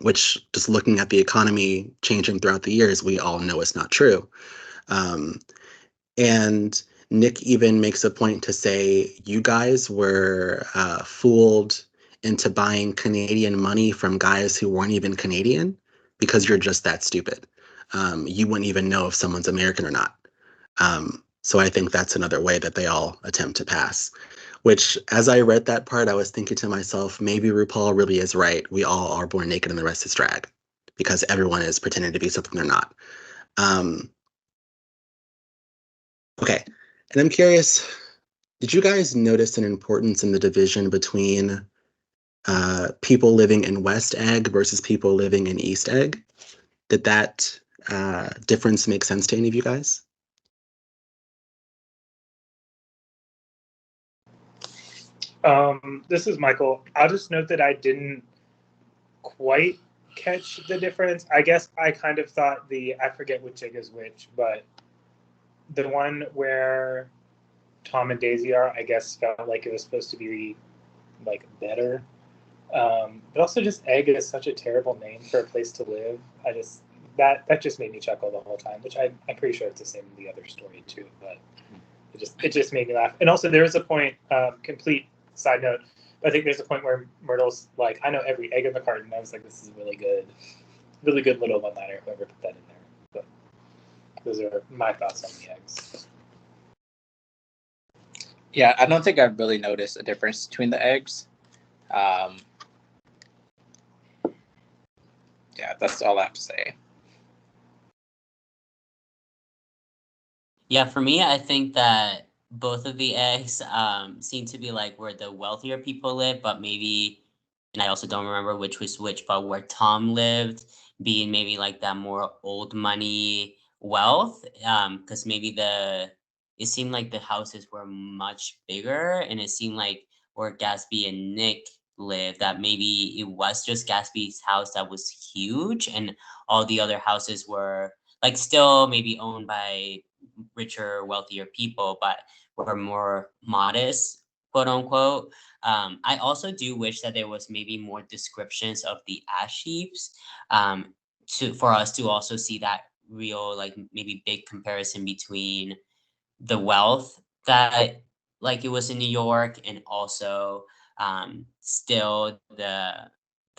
which just looking at the economy changing throughout the years, we all know is not true. Um, and Nick even makes a point to say, you guys were fooled into buying Canadian money from guys who weren't even Canadian because you're just that stupid. You wouldn't even know if someone's American or not. So I think that's another way that they all attempt to pass. Which, as I read that part, I was thinking to myself, maybe RuPaul really is right. We all are born naked and the rest is drag because everyone is pretending to be something they're not. Okay, and I'm curious, did you guys notice an importance in the division between people living in West Egg versus people living in East Egg? Did that difference make sense to any of you guys? This is Michael. I'll just note that I didn't quite catch the difference. I guess I kind of thought I forget which egg is which, but the one where Tom and Daisy are, I guess, felt like it was supposed to be like better. But also just egg is such a terrible name for a place to live. That just made me chuckle the whole time, which I'm pretty sure it's the same in the other story too, but it just made me laugh. And also there was a point, complete side note, I think there's a point where Myrtle's like, I know every egg in the carton. I was like, this is really good little one-liner, whoever put that in there. But those are my thoughts on the eggs. Yeah, I don't think I've really noticed a difference between the eggs. Yeah, that's all I have to say. Yeah, for me, I think that both of the eggs seem to be like where the wealthier people live, but maybe, and I also don't remember which was which, but where Tom lived, being maybe like that more old money wealth, because maybe it seemed like the houses were much bigger, and it seemed like where Gatsby and Nick lived, that maybe it was just Gatsby's house that was huge, and all the other houses were like still maybe owned by richer, wealthier people, but were more modest, quote unquote. I also do wish that there was maybe more descriptions of the ash heaps, for us to also see that real, like maybe big comparison between the wealth that like it was in New York, and also still the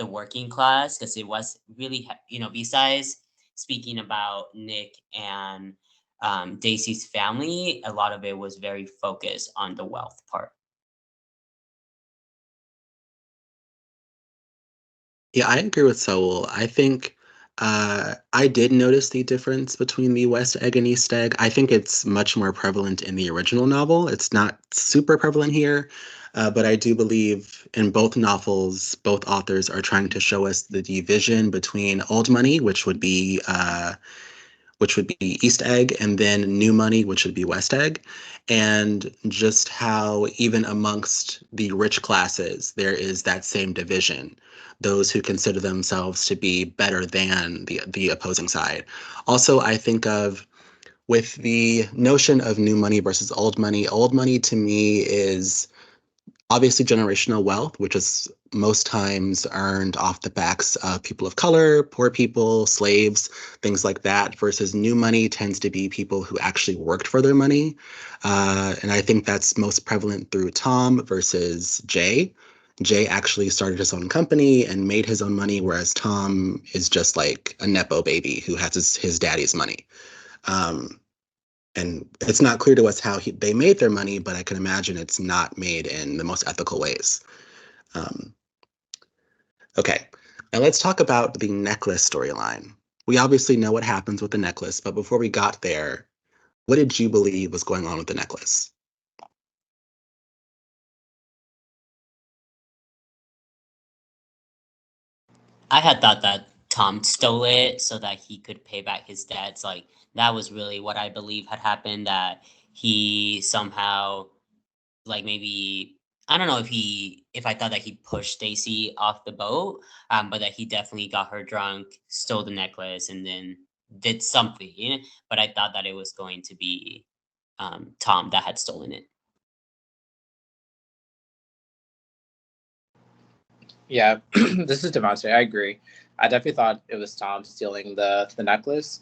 working class, because it was really besides speaking about Nick and Daisy's family, a lot of it was very focused on the wealth part. Yeah, I agree with Saul. I think I did notice the difference between the West Egg and East Egg. I think it's much more prevalent in the original novel. It's not super prevalent here, but I do believe in both novels, both authors are trying to show us the division between old money, which would be East Egg, and then New Money, which would be West Egg, and just how even amongst the rich classes, there is that same division. Those who consider themselves to be better than the opposing side. Also, I think of with the notion of new money versus old money to me is obviously generational wealth, which is most times earned off the backs of people of color, poor people, slaves, things like that, versus new money tends to be people who actually worked for their money. And I think that's most prevalent through Tom versus Jay. Jay actually started his own company and made his own money, whereas Tom is just like a Nepo baby who has his daddy's money. And it's not clear to us how they made their money, but I can imagine it's not made in the most ethical ways. Um, okay, now let's talk about the necklace storyline. We obviously know what happens with the necklace, but before we got there, what did you believe was going on with the necklace? I had thought that Tom stole it so that he could pay back his debts. Like that was really what I believe had happened. That he somehow, like maybe I don't know if I thought that he pushed Stacy off the boat, but that he definitely got her drunk, stole the necklace, and then did something. But I thought that it was going to be Tom that had stolen it. Yeah, this is Devontae. I agree. I definitely thought it was Tom stealing the necklace,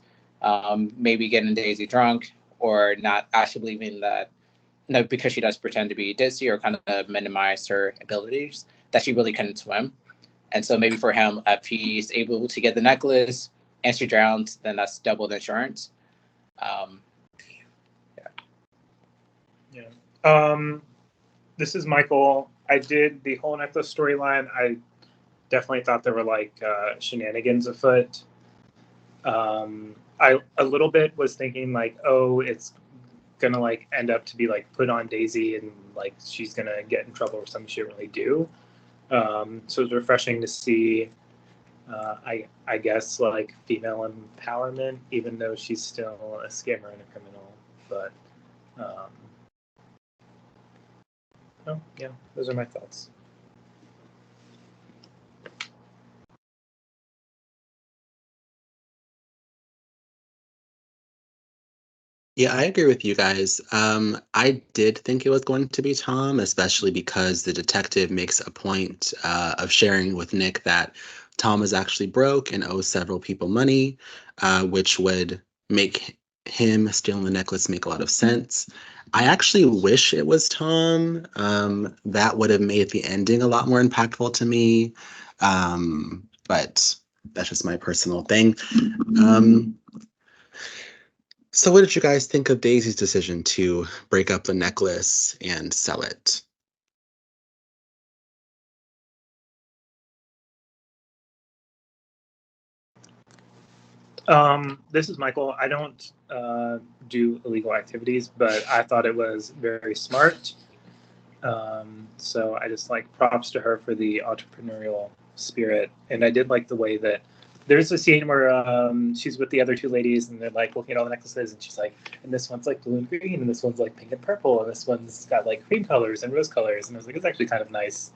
maybe getting Daisy drunk, or not actually believing that, no, because she does pretend to be dizzy or kind of minimize her abilities, that she really couldn't swim. And so maybe for him, if he's able to get the necklace and she drowns, then that's double the insurance. Um, Yeah. This is Michael. I did the whole necklace storyline. I definitely thought there were like shenanigans afoot. I a little bit was thinking like, oh, it's gonna like end up to be like put on Daisy and like she's gonna get in trouble for something she didn't really do. So it's refreshing to see. I guess like female empowerment, even though she's still a scammer and a criminal. But oh yeah, those are my thoughts. Yeah, I agree with you guys. I did think it was going to be Tom, especially because the detective makes a point of sharing with Nick that Tom is actually broke and owes several people money, which would make him stealing the necklace make a lot of sense. I actually wish it was Tom. That would have made the ending a lot more impactful to me. But that's just my personal thing. So what did you guys think of Daisy's decision to break up the necklace and sell it? This is Michael. I don't do illegal activities, but I thought it was very smart. So I just like props to her for the entrepreneurial spirit. And I did like the way that there's a scene where she's with the other two ladies and they're like looking at all the necklaces and she's like, and this one's like blue and green and this one's like pink and purple and this one's got like cream colors and rose colors. And I was like, it's actually kind of nice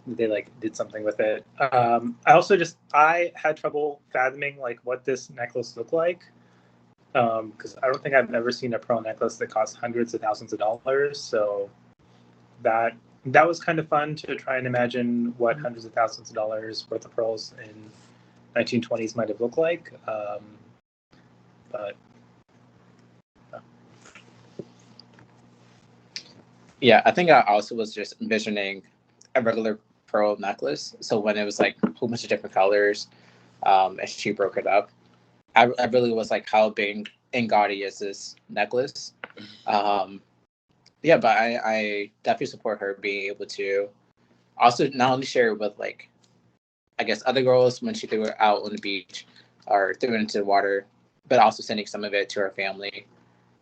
that they like did something with it. I also just I had trouble fathoming like what this necklace looked like because I don't think I've ever seen a pearl necklace that costs hundreds of thousands of dollars. So that was kind of fun to try and imagine what hundreds of thousands of dollars worth of pearls in 1920s might have looked like. But yeah, I think I also was just envisioning a regular pearl necklace. So when it was like a whole bunch of different colors, and she broke it up, I really was like, how big and gaudy is this necklace? Yeah, but I definitely support her being able to also not only share it with like, I guess, other girls when she threw it out on the beach or threw it into the water, but also sending some of it to her family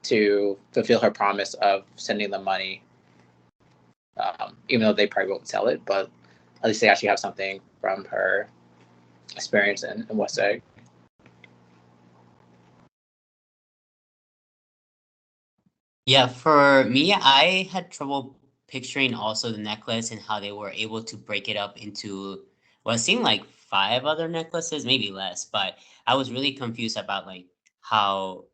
to fulfill her promise of sending them money, even though they probably won't sell it, but at least they actually have something from her experience in West Egg. Yeah, for me, I had trouble picturing also the necklace and how they were able to break it up into what seemed like five other necklaces, maybe less, but I was really confused about like how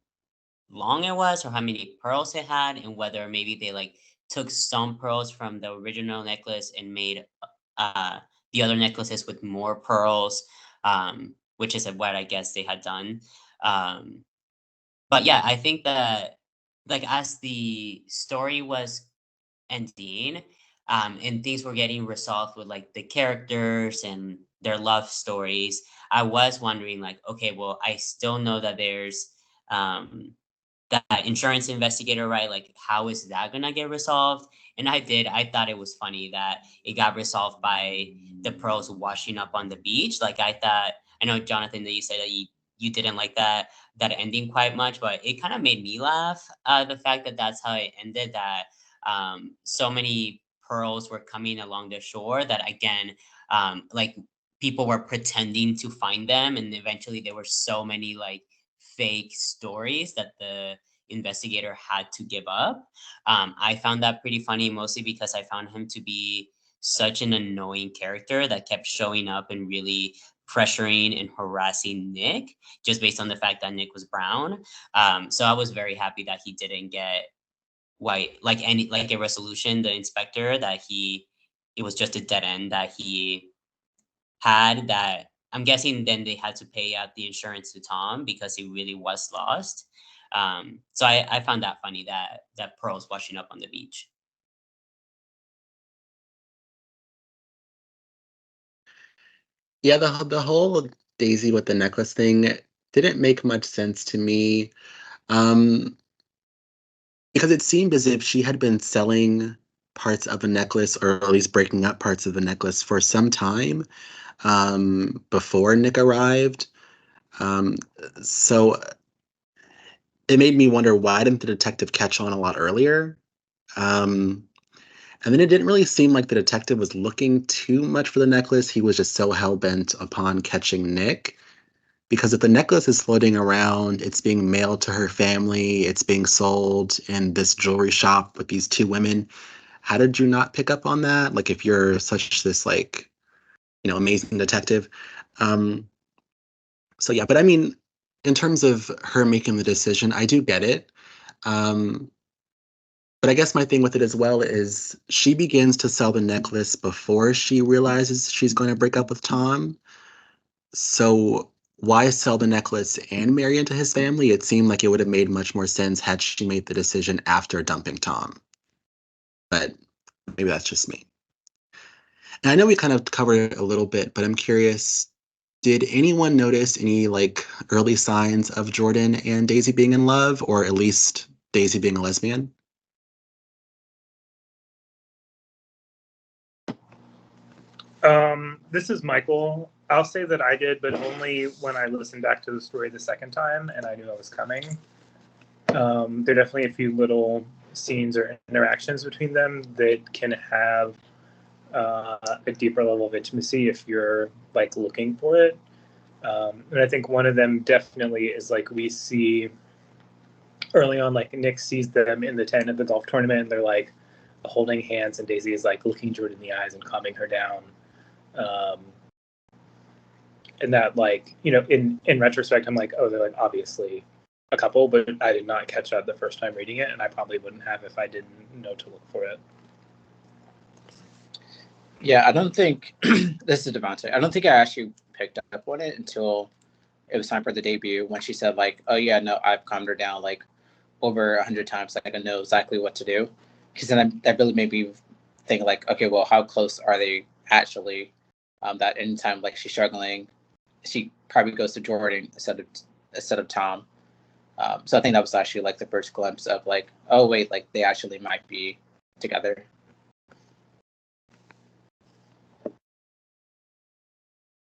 long it was or how many pearls it had and whether maybe they like took some pearls from the original necklace and made uh the other necklaces with more pearls, which is what I guess they had done. Um but yeah, I think that like as the story was ending, and things were getting resolved with like the characters and their love stories, I was wondering like, okay, well, I still know that there's um that insurance investigator, right? Like, how is that gonna get resolved? And I thought it was funny that it got resolved by the pearls washing up on the beach. Like, I thought, I know, Jonathan, that you said that you didn't like that ending quite much, but it kind of made me laugh. The fact that that's how it ended, that so many pearls were coming along the shore that again, like people were pretending to find them, and eventually there were so many like fake stories that the investigator had to give up. I found that pretty funny, mostly because I found him to be such an annoying character that kept showing up and really pressuring and harassing Nick just based on the fact that Nick was brown. So I was very happy that he didn't get white, like any like a resolution. The inspector that it was just a dead end that he had. That I'm guessing then they had to pay out the insurance to Tom because he really was lost. So I found that funny that Pearl's washing up on the beach. Yeah, the whole Daisy with the necklace thing didn't make much sense to me. Um, because it seemed as if she had been selling parts of the necklace, or at least breaking up parts of the necklace for some time before Nick arrived. Um, so it made me wonder, why didn't the detective catch on a lot earlier? Um, and then it didn't really seem like the detective was looking too much for the necklace. He was just so hell-bent upon catching Nick. Because if the necklace is floating around, it's being mailed to her family, it's being sold in this jewelry shop with these two women. How did you not pick up on that? Like, if you're such this, like, amazing detective. Um, so yeah, but I mean, in terms of her making the decision, I do get it. Um, but I guess my thing with it as well is she begins to sell the necklace before she realizes she's going to break up with Tom. So why sell the necklace and marry into his family? It seemed like it would have made much more sense had she made the decision after dumping Tom. But maybe that's just me. And I know we kind of covered it a little bit, but I'm curious, did anyone notice any like early signs of Jordan and Daisy being in love, or at least Daisy being a lesbian? This is Michael. I'll say that I did, but only when I listened back to the story the second time and I knew I was coming. There are definitely a few little scenes or interactions between them that can have a deeper level of intimacy if you're like looking for it. And I think one of them definitely is like we see early on, like Nick sees them in the tent at the golf tournament and they're like holding hands and Daisy is like looking Jordan in the eyes and calming her down. Um, and that like, in retrospect, I'm like, oh, they're like obviously a couple, but I did not catch that the first time reading it, and I probably wouldn't have if I didn't know to look for it. Yeah, I don't think this is Devontae. I don't think I actually picked up on it until it was time for the debut when she said like, "Oh yeah, no, I've calmed her down like over 100 times. Like I know exactly what to do." Because then that really made me think like, okay, well, how close are they actually? That anytime like she's struggling, she probably goes to Jordan instead of Tom. So I think that was actually like the first glimpse of like, oh wait, like they actually might be together.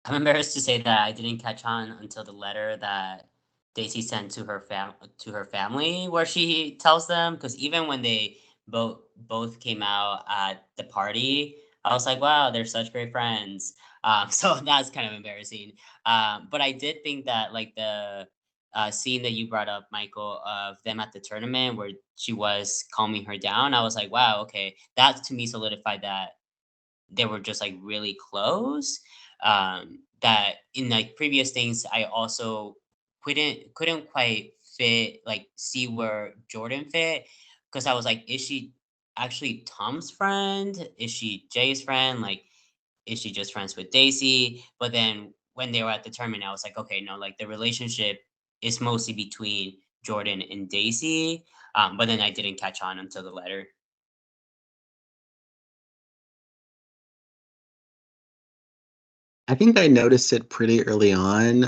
I'm embarrassed to say that I didn't catch on until the letter that Daisy sent to her family, where she tells them, because even when they both came out at the party, I was like, wow, they're such great friends. So that's kind of embarrassing. But I did think that like the scene that you brought up, Michael, of them at the tournament where she was calming her down, I was like, wow, okay, that to me solidified that they were just like really close. That in like previous things, I also couldn't quite fit like see where Jordan fit, because I was like, is she actually Tom's friend? Is she Jay's friend? Like, is she just friends with Daisy? But then when they were at the tournament, I was like, okay, no, like the relationship is mostly between Jordan and Daisy. But then I didn't catch on until the letter. I think I noticed it pretty early on.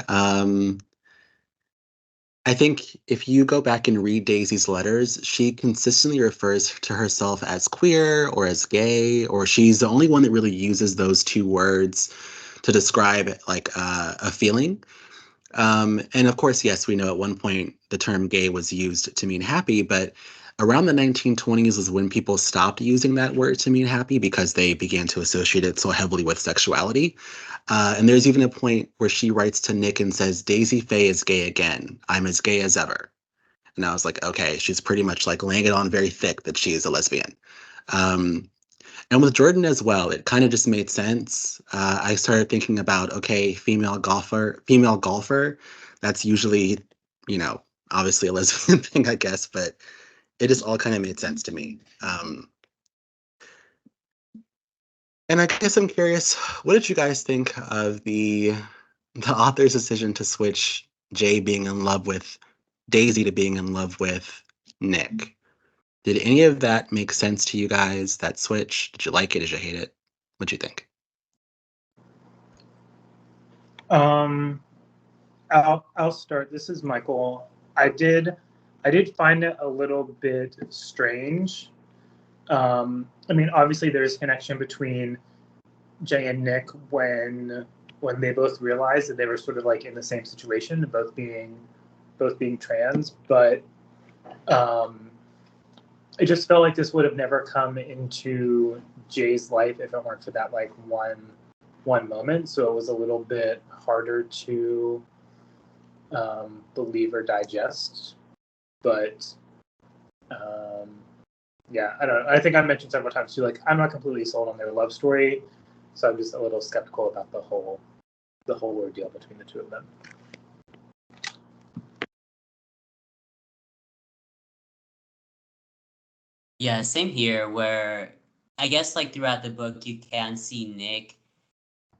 I think if you go back and read Daisy's letters, she consistently refers to herself as queer or as gay, or she's the only one that really uses those two words to describe like a feeling. And of course, yes, we know at one point the term gay was used to mean happy, but around the 1920s is when people stopped using that word to mean happy because they began to associate it so heavily with sexuality. And there's even a point where she writes to Nick and says, Daisy Faye is gay again. I'm as gay as ever. And I was like, okay, she's pretty much like laying it on very thick that she is a lesbian. Um, and with Jordan as well, it kind of just made sense. I started thinking about, okay, female golfer. That's usually, you know, obviously a lesbian thing, I guess, but it just all kind of made sense to me. And I guess I'm curious, what did you guys think of the author's decision to switch Jay being in love with Daisy to being in love with Nick? Did any of that make sense to you guys, that switch? Did you like it? Did you hate it? What'd you think? I'll start. This is Michael. I did find it a little bit strange. I mean, obviously there's a connection between Jay and Nick when they both realized that they were sort of like in the same situation, both being trans, but it just felt like this would have never come into Jay's life if it weren't for that like one moment. So it was a little bit harder to believe or digest. But yeah, I don't know. I think I mentioned several times too, like I'm not completely sold on their love story, so I'm just a little skeptical about the whole ordeal between the two of them. Yeah, same here, where I guess like throughout the book you can see Nick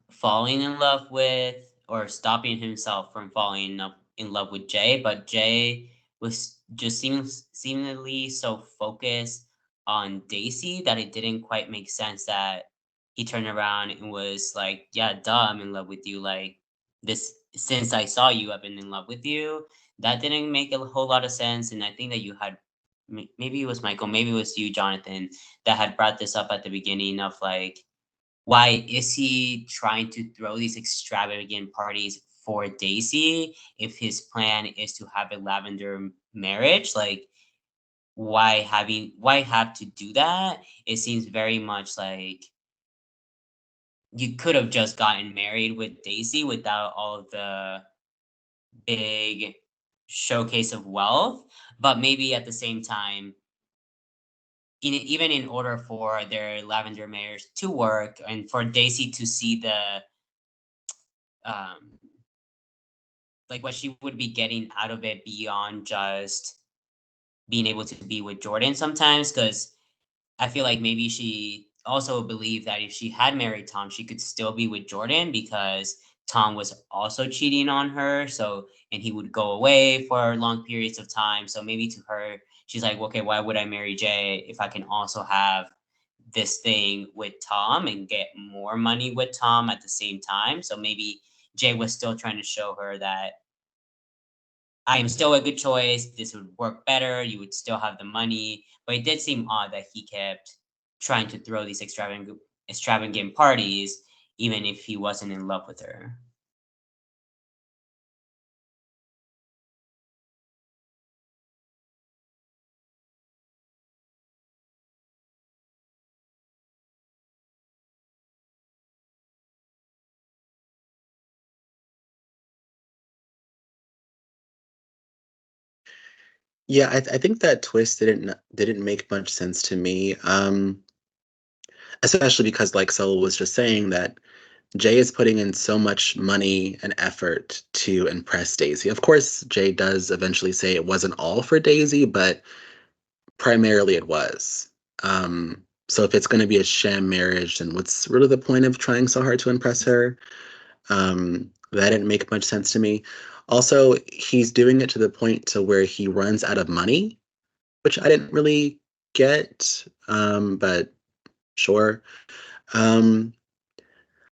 falling in love with or stopping himself from falling in love with Jay, but Jay was just seemingly so focused on Daisy that it didn't quite make sense that he turned around and was like, yeah, duh, I'm in love with you. Like this, since I saw you, I've been in love with you. That didn't make a whole lot of sense. And I think that you had, maybe it was Michael, maybe it was you, Jonathan, that had brought this up at the beginning of like, why is he trying to throw these extravagant parties for Daisy if his plan is to have a lavender marriage? Like, why have to do that? It seems very much like you could have just gotten married with Daisy without all of the big showcase of wealth. But maybe at the same time, even in order for their lavender marriage to work and for Daisy to see the um like what she would be getting out of it beyond just being able to be with Jordan sometimes, because I feel like maybe she also believed that if she had married Tom, she could still be with Jordan because Tom was also cheating on her. So, and he would go away for long periods of time. So maybe to her, she's like, okay, why would I marry Jay if I can also have this thing with Tom and get more money with Tom at the same time? So maybe Jay was still trying to show her that I am still a good choice. This would work better. You would still have the money. But it did seem odd that he kept trying to throw these extravagant parties, even if he wasn't in love with her. Yeah, I think that twist didn't make much sense to me. Especially because, like Sol was just saying, that Jay is putting in so much money and effort to impress Daisy. Of course, Jay does eventually say it wasn't all for Daisy, but primarily it was. So if it's going to be a sham marriage, then what's really the point of trying so hard to impress her? That didn't make much sense to me. Also, he's doing it to the point to where he runs out of money, which I didn't really get, but sure. Um,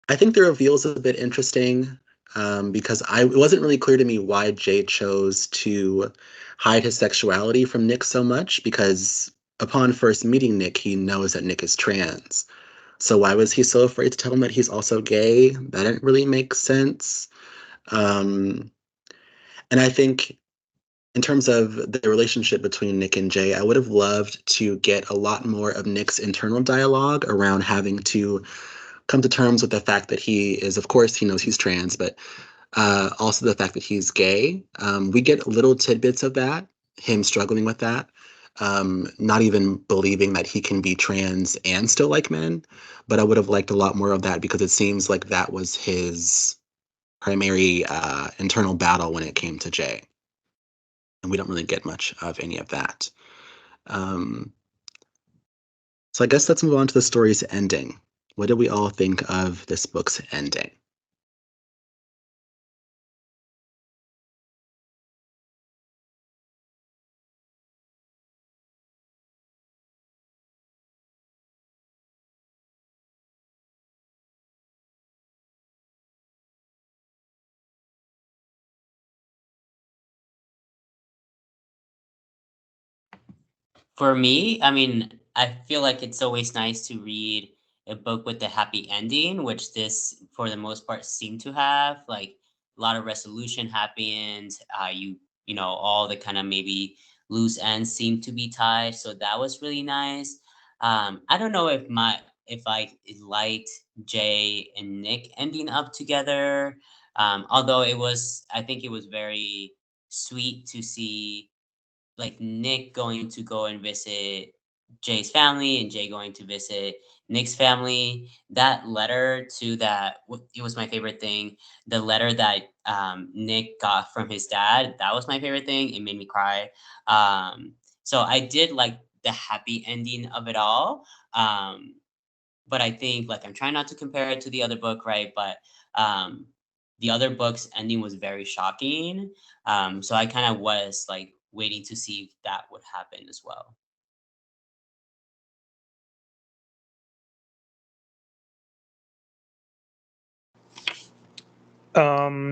I think the reveal is a bit interesting because it wasn't really clear to me why Jay chose to hide his sexuality from Nick so much because upon first meeting Nick, he knows that Nick is trans. So why was he so afraid to tell him that he's also gay? That didn't really make sense. Um, And I think in terms of the relationship between Nick and Jay, I would have loved to get a lot more of Nick's internal dialogue around having to come to terms with the fact that he is, of course, he knows he's trans, but also the fact that he's gay. We get little tidbits of that, him struggling with that, not even believing that he can be trans and still like men. But I would have liked a lot more of that because it seems like that was his primary internal battle when it came to Jay. And we don't really get much of any of that. So I guess let's move on to the story's ending. What did we all think of this book's ending? For me, I mean, I feel like it's always nice to read a book with a happy ending, which this, for the most part, seemed to have. Like a lot of resolution happened. You know, all the kind of maybe loose ends seem to be tied. So that was really nice. I don't know if I liked Jay and Nick ending up together. Although I think it was very sweet to see like Nick going to go and visit Jay's family and Jay going to visit Nick's family. That letter to it was my favorite thing. The letter that Nick got from his dad, that was my favorite thing. It made me cry. So I did like the happy ending of it all. But I think like I'm trying not to compare it to the other book, right? But the other book's ending was very shocking. So I kind of was like waiting to see if that would happen as well.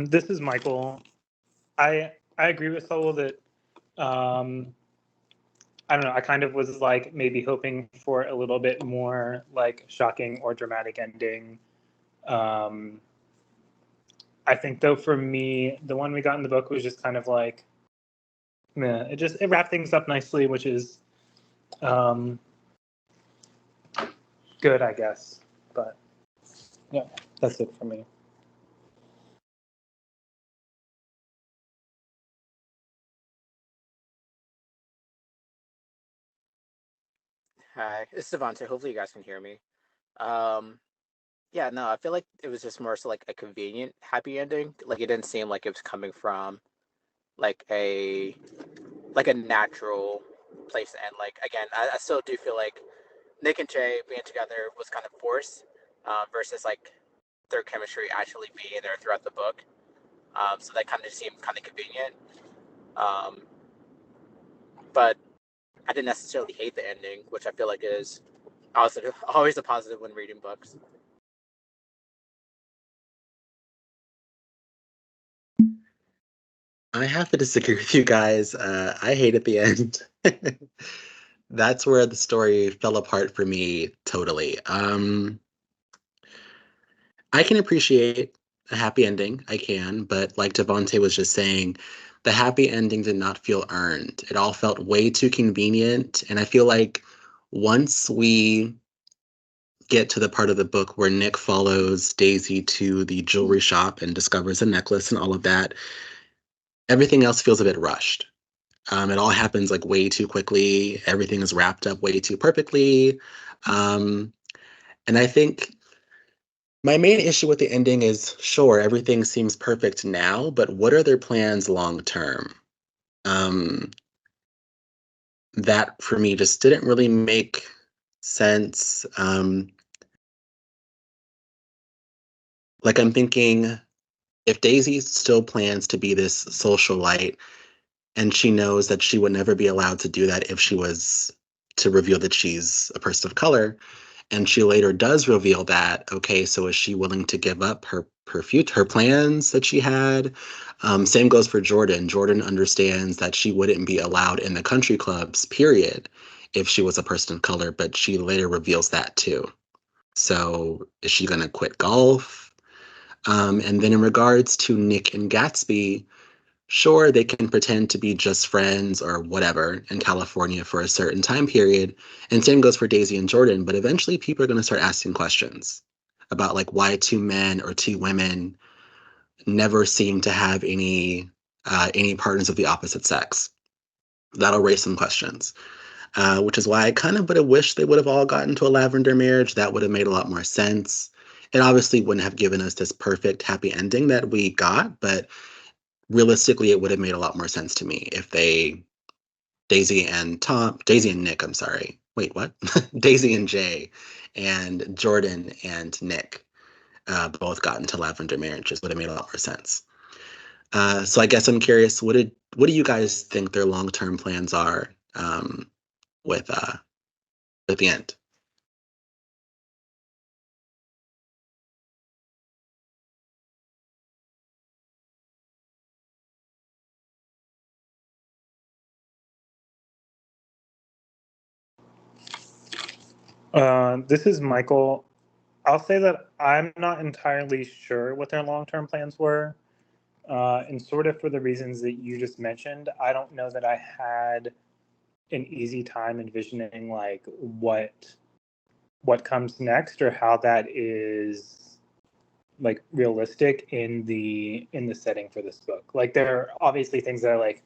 This is Michael. I agree with Saul that I don't know. I kind of was like maybe hoping for a little bit more like shocking or dramatic ending. I think though for me, the one we got in the book was just kind of like, meh. It wrapped things up nicely, which is good, I guess. But yeah, that's it for me. Hi, it's Devontae. Hopefully, you guys can hear me. Um, yeah, no, I feel like it was just more so like a convenient happy ending. Like it didn't seem like it was coming from like a natural place to end. Like again, I still do feel like Nick and Jay being together was kind of forced, versus like their chemistry actually being there throughout the book. So that kind of seemed kind of convenient. Um, but I didn't necessarily hate the ending, which I feel like is positive, always a positive when reading books. I have to disagree with you guys. I hated the end. That's where the story fell apart for me totally. I can appreciate a happy ending. I can, but like Devonte was just saying, the happy ending did not feel earned. It all felt way too convenient. And I feel like once we get to the part of the book where Nick follows Daisy to the jewelry shop and discovers a necklace and all of that, everything else feels a bit rushed. It all happens like way too quickly. Everything is wrapped up way too perfectly. Um, and I think my main issue with the ending is sure, everything seems perfect now, but what are their plans long term? Um, that for me just didn't really make sense. Like I'm thinking if Daisy still plans to be this socialite and she knows that she would never be allowed to do that if she was to reveal that she's a person of color, and she later does reveal that, okay, so is she willing to give up her plans that she had? Same goes for Jordan. Jordan understands that she wouldn't be allowed in the country clubs, period, if she was a person of color, but she later reveals that too. So is she going to quit golf? And then in regards to Nick and Gatsby, sure, they can pretend to be just friends or whatever in California for a certain time period. And same goes for Daisy and Jordan. But eventually people are going to start asking questions about like why two men or two women never seem to have any partners of the opposite sex. That'll raise some questions. Which is why I kind of would have wished they would have all gotten to a lavender marriage. That would have made a lot more sense. It obviously wouldn't have given us this perfect happy ending that we got, but realistically, it would have made a lot more sense to me if Daisy and Nick, I'm sorry. Wait, what? Daisy and Jay and Jordan and Nick both got into lavender marriages. Would have made a lot more sense. So I guess I'm curious, what do you guys think their long-term plans are with the end? This is Michael. I'll say that I'm not entirely sure what their long-term plans were. And sort of for the reasons that you just mentioned, I don't know that I had an easy time envisioning like what comes next or how that is like realistic in the setting for this book. Like there are obviously things that are like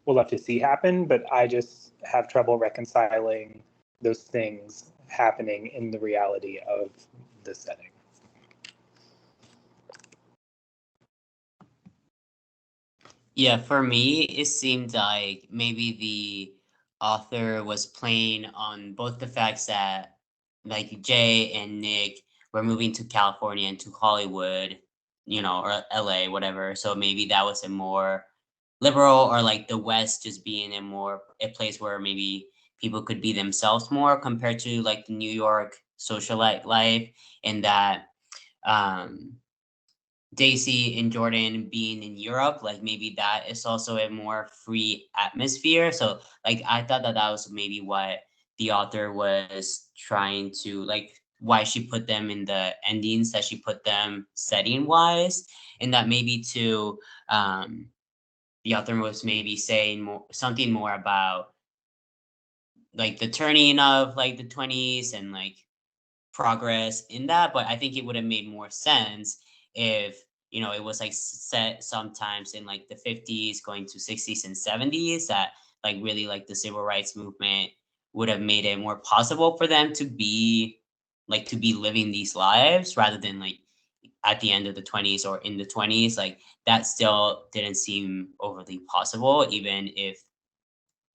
we'll have to see happen, but I just have trouble reconciling those things happening in the reality of the setting. Yeah, for me, it seemed like maybe the author was playing on both the facts that like Jay and Nick were moving to California and to Hollywood, or LA, whatever. So maybe that was a more liberal, or like the West just being a place where maybe people could be themselves more compared to like the New York socialite life, and that um Daisy and Jordan being in Europe, like maybe that is also a more free atmosphere. So like I thought that that was maybe what the author was trying to like why she put them in the endings that she put them setting wise, and that maybe too the author was maybe saying something more about like the turning of like the 20s and like progress in that, but I think it would have made more sense if it was like set sometimes in like the 50s going to 60s and 70s, that like really like the civil rights movement would have made it more possible for them to be living these lives rather than like at the end of the 20s or in the 20s. Like that still didn't seem overly possible, even if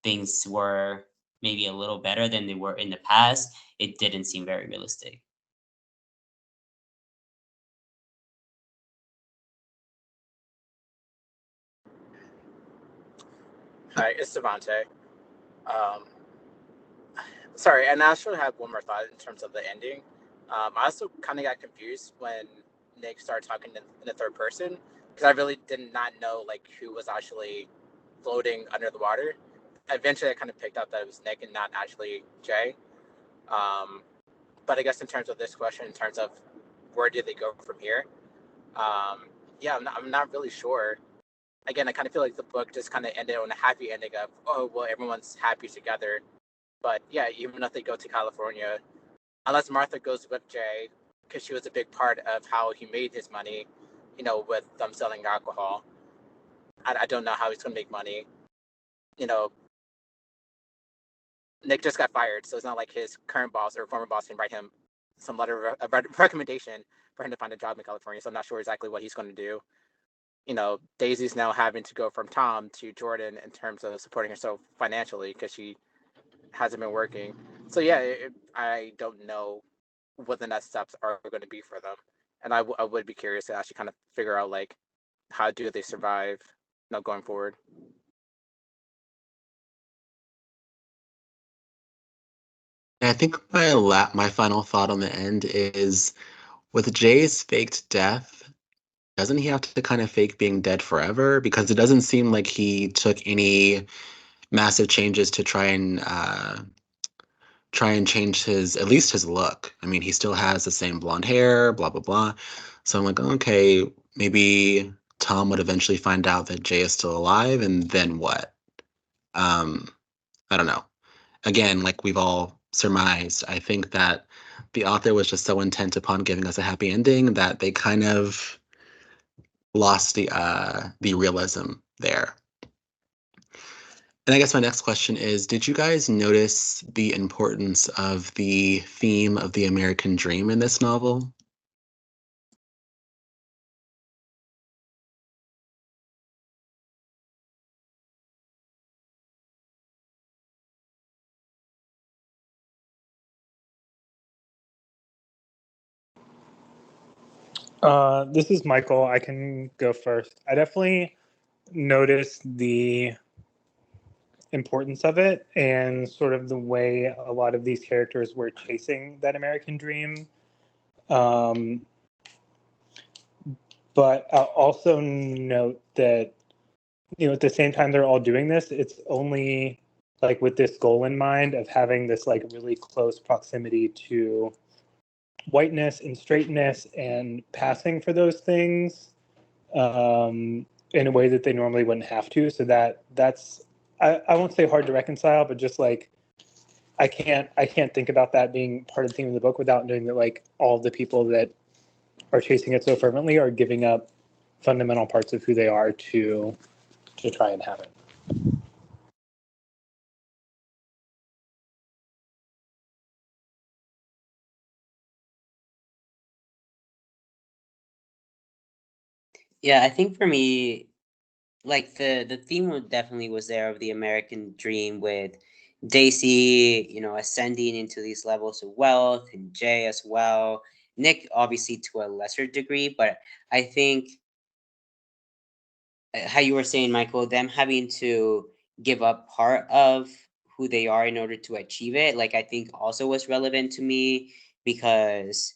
things were maybe a little better than they were in the past. It didn't seem very realistic. Hi, it's Devante. Um, Sorry, and I actually have one more thought in terms of the ending. I also kind of got confused when Nick started talking in the third person because I really did not know like who was actually floating under the water. Eventually, I kind of picked up that it was Nick and not actually Jay. Um, but I guess in terms of this question, in terms of where did they go from here, yeah, I'm not really sure. Again, I kind of feel like the book just kind of ended on a happy ending of, oh, well, everyone's happy together. But yeah, even if they go to California, unless Martha goes with Jay, because she was a big part of how he made his money, with them selling alcohol. I don't know how he's going to make money. You know, Nick just got fired, so it's not like his current boss or former boss can write him some letter of recommendation for him to find a job in California. So I'm not sure exactly what he's going to do. Daisy's now having to go from Tom to Jordan in terms of supporting herself financially because she hasn't been working. So yeah, I don't know what the next steps are going to be for them, and I would be curious to actually kind of figure out like how do they survive, going forward. I think my final thought on the end is with Jay's faked death, doesn't he have to kind of fake being dead forever? Because it doesn't seem like he took any massive changes to try and change at least his look. I mean, he still has the same blonde hair, blah blah blah. So I'm like, okay, maybe Tom would eventually find out that Jay is still alive, and then what? I don't know. Again, like we've all surmised, I think that the author was just so intent upon giving us a happy ending that they kind of lost the realism there. And I guess my next question is, did you guys notice the importance of the theme of the American dream in this novel? This is Michael. I can go first. I definitely noticed the importance of it and sort of the way a lot of these characters were chasing that American dream. But I'll also note that, at the same time they're all doing this, it's only like with this goal in mind of having this like really close proximity to whiteness and straightness and passing for those things in a way that they normally wouldn't have to. So that's I won't say hard to reconcile, but just like I can't think about that being part of the theme of the book without knowing that like all the people that are chasing it so fervently are giving up fundamental parts of who they are to try and have it. Yeah, I think for me, like the theme definitely was there of the American dream with Daisy, ascending into these levels of wealth, and Jay as well. Nick, obviously, to a lesser degree, but I think how you were saying, Michael, them having to give up part of who they are in order to achieve it, like I think also was relevant to me because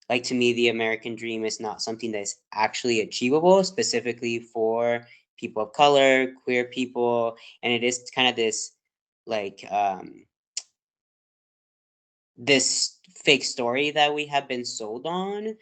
like to me the American dream is not something that's actually achievable specifically for people of color, queer people, and it is kind of this like this fake story that we have been sold on,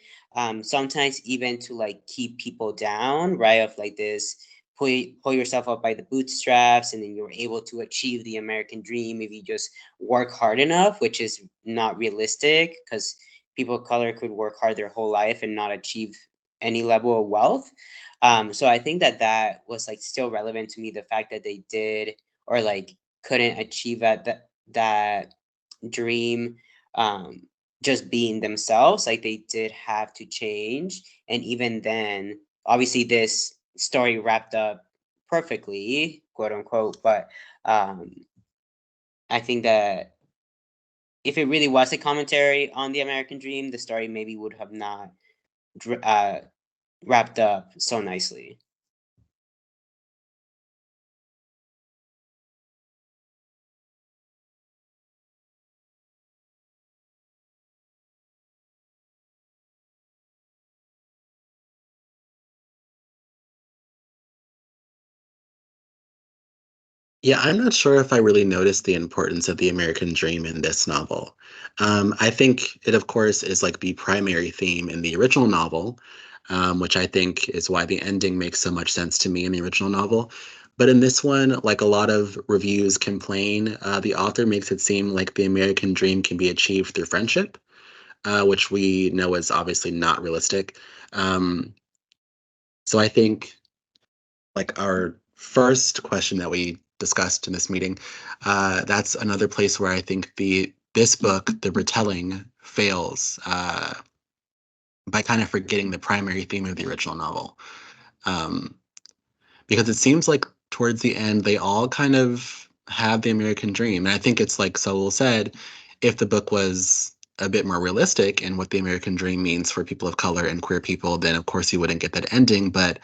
sometimes even to like keep people down, right? Of like this pull yourself up by the bootstraps and then you're able to achieve the American dream if you just work hard enough, which is not realistic because people of color could work hard their whole life and not achieve any level of wealth. So I think that was like still relevant to me, the fact that they did or like couldn't achieve that dream, um, just being themselves. Like they did have to change, and even then, obviously, this story wrapped up perfectly, quote unquote. But I think that if it really was a commentary on the American dream, the story maybe would have not wrapped up so nicely. Yeah, I'm not sure if I really noticed the importance of the American dream in this novel. I think it, of course, is like the primary theme in the original novel, which I think is why the ending makes so much sense to me in the original novel. But in this one, like a lot of reviews complain, the author makes it seem like the American dream can be achieved through friendship, which we know is obviously not realistic. Um, so I think like our first question that we discussed in this meeting, that's another place where I think this book, the retelling, fails by kind of forgetting the primary theme of the original novel. Because it seems like towards the end, they all kind of have the American dream. And I think it's like Saul said, if the book was a bit more realistic in what the American dream means for people of color and queer people, then of course you wouldn't get that ending. But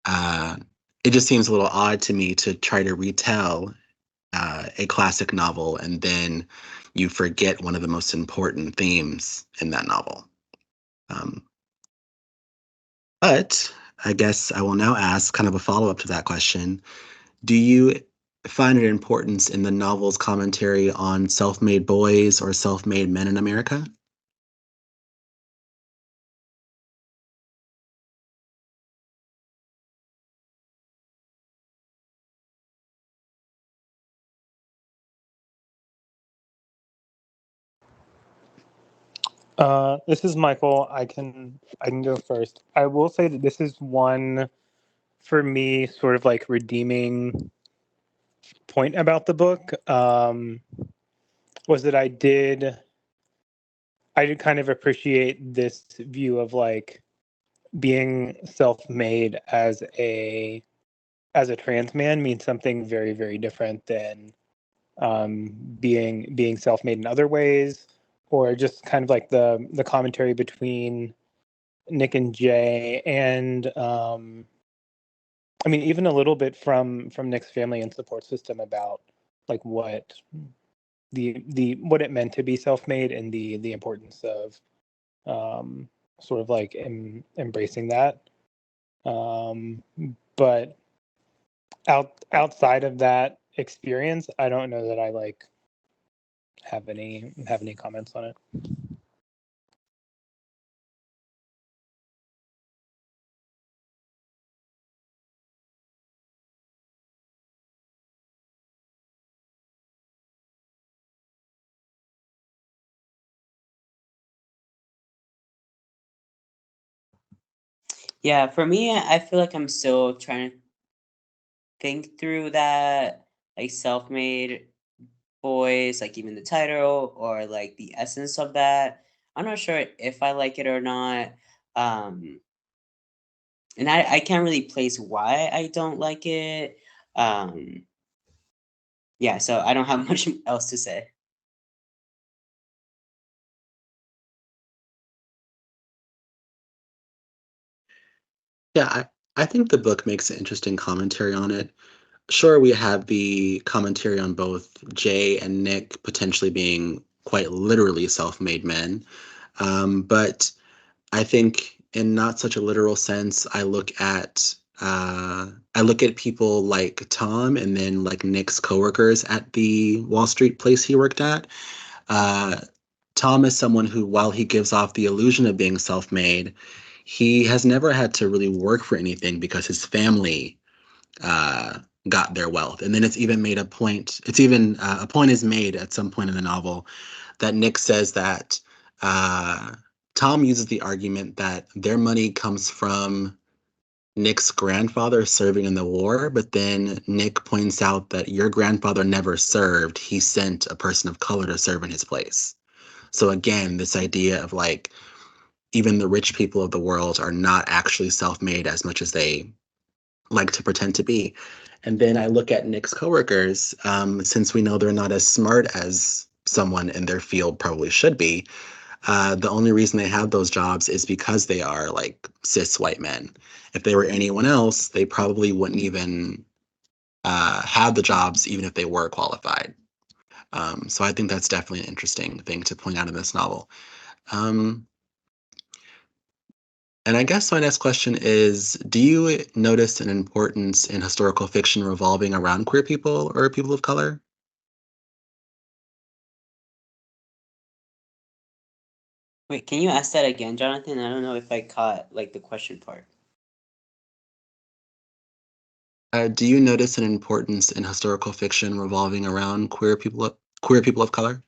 uh, it just seems a little odd to me to try to retell a classic novel and then you forget one of the most important themes in that novel. Um, but I guess I will now ask kind of a follow-up to that question. Do you find an importance in the novel's commentary on self-made boys or self-made men in America? This is Michael. I can go first. I will say that this is one for me sort of like redeeming point about the book. Was that I did kind of appreciate this view of like being self-made as a trans man means something very, very different than being self-made in other ways, or just kind of like the commentary between Nick and Jay, and I mean even a little bit from Nick's family and support system about like what what it meant to be self-made and the importance of sort of like embracing that. But outside of that experience, I don't know that I like have any comments on it. Yeah, for me, I feel like I'm still trying to think through that, like self-made boys, like even the title or like the essence of that. I'm not sure if I like it or not. Um, and I can't really place why I don't like it. Um, yeah, so I don't have much else to say. Yeah, I think the book makes an interesting commentary on it. Sure, we have the commentary on both Jay and Nick potentially being quite literally self-made men. But I think in not such a literal sense, I look at people like Tom and then like Nick's coworkers at the Wall Street place he worked at. Uh, Tom is someone who, while he gives off the illusion of being self-made, he has never had to really work for anything because his family uh, got their wealth. And then it's even made a point. It's even a point is made at some point in the novel that Nick says that Tom uses the argument that their money comes from Nick's grandfather serving in the war, but then Nick points out that your grandfather never served. He sent a person of color to serve in his place. So again, this idea of like even the rich people of the world are not actually self-made as much as they like to pretend to be. And then I look at Nick's coworkers, since we know they're not as smart as someone in their field probably should be. The only reason they have those jobs is because they are like cis white men. If they were anyone else, they probably wouldn't even have the jobs, even if they were qualified. So I think that's definitely an interesting thing to point out in this novel. And I guess my next question is, do you notice an importance in historical fiction revolving around queer people or people of color? Wait, can you ask that again, Jonathan? I don't know if I caught like the question part. Do you notice an importance in historical fiction revolving around queer people of color?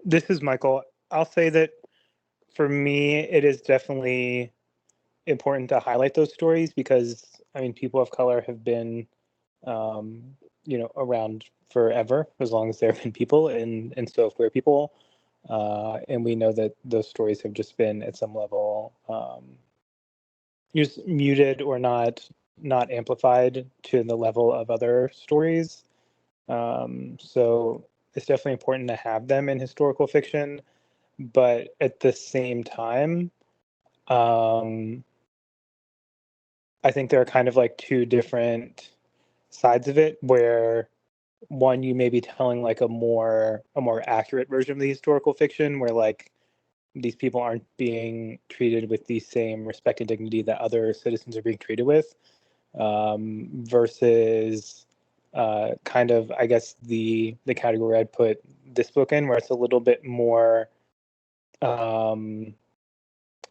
This is Michael. I'll say that for me, it is definitely important to highlight those stories because I mean, people of color have been, um, around forever, as long as there have been people, and so have queer people, and we know that those stories have just been at some level just muted or not amplified to the level of other stories. So it's definitely important to have them in historical fiction, but at the same time, um, I think there are kind of like two different sides of it where one you may be telling like a more accurate version of the historical fiction where like these people aren't being treated with the same respect and dignity that other citizens are being treated with, versus kind of I guess the category I'd put this book in, where it's a little bit more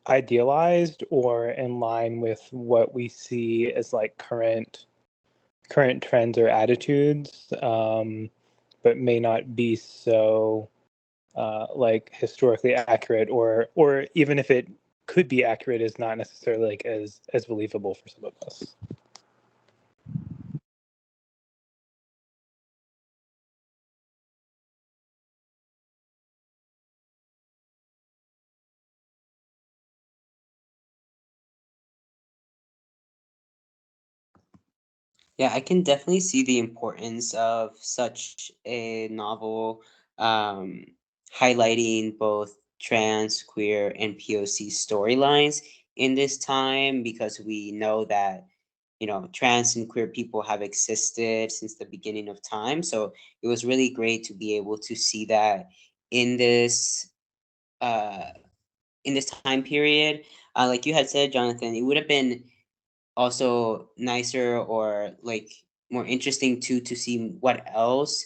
idealized or in line with what we see as like current trends or attitudes, but may not be so like historically accurate, or even if it could be accurate, is not necessarily like as believable for some of us. Yeah, I can definitely see the importance of such a novel, um, highlighting both trans, queer, and POC storylines in this time, because we know that, you know, trans and queer people have existed since the beginning of time. So it was really great to be able to see that in this uh, time period. Like you had said, Jonathan, it would have been also nicer or like more interesting to see what else,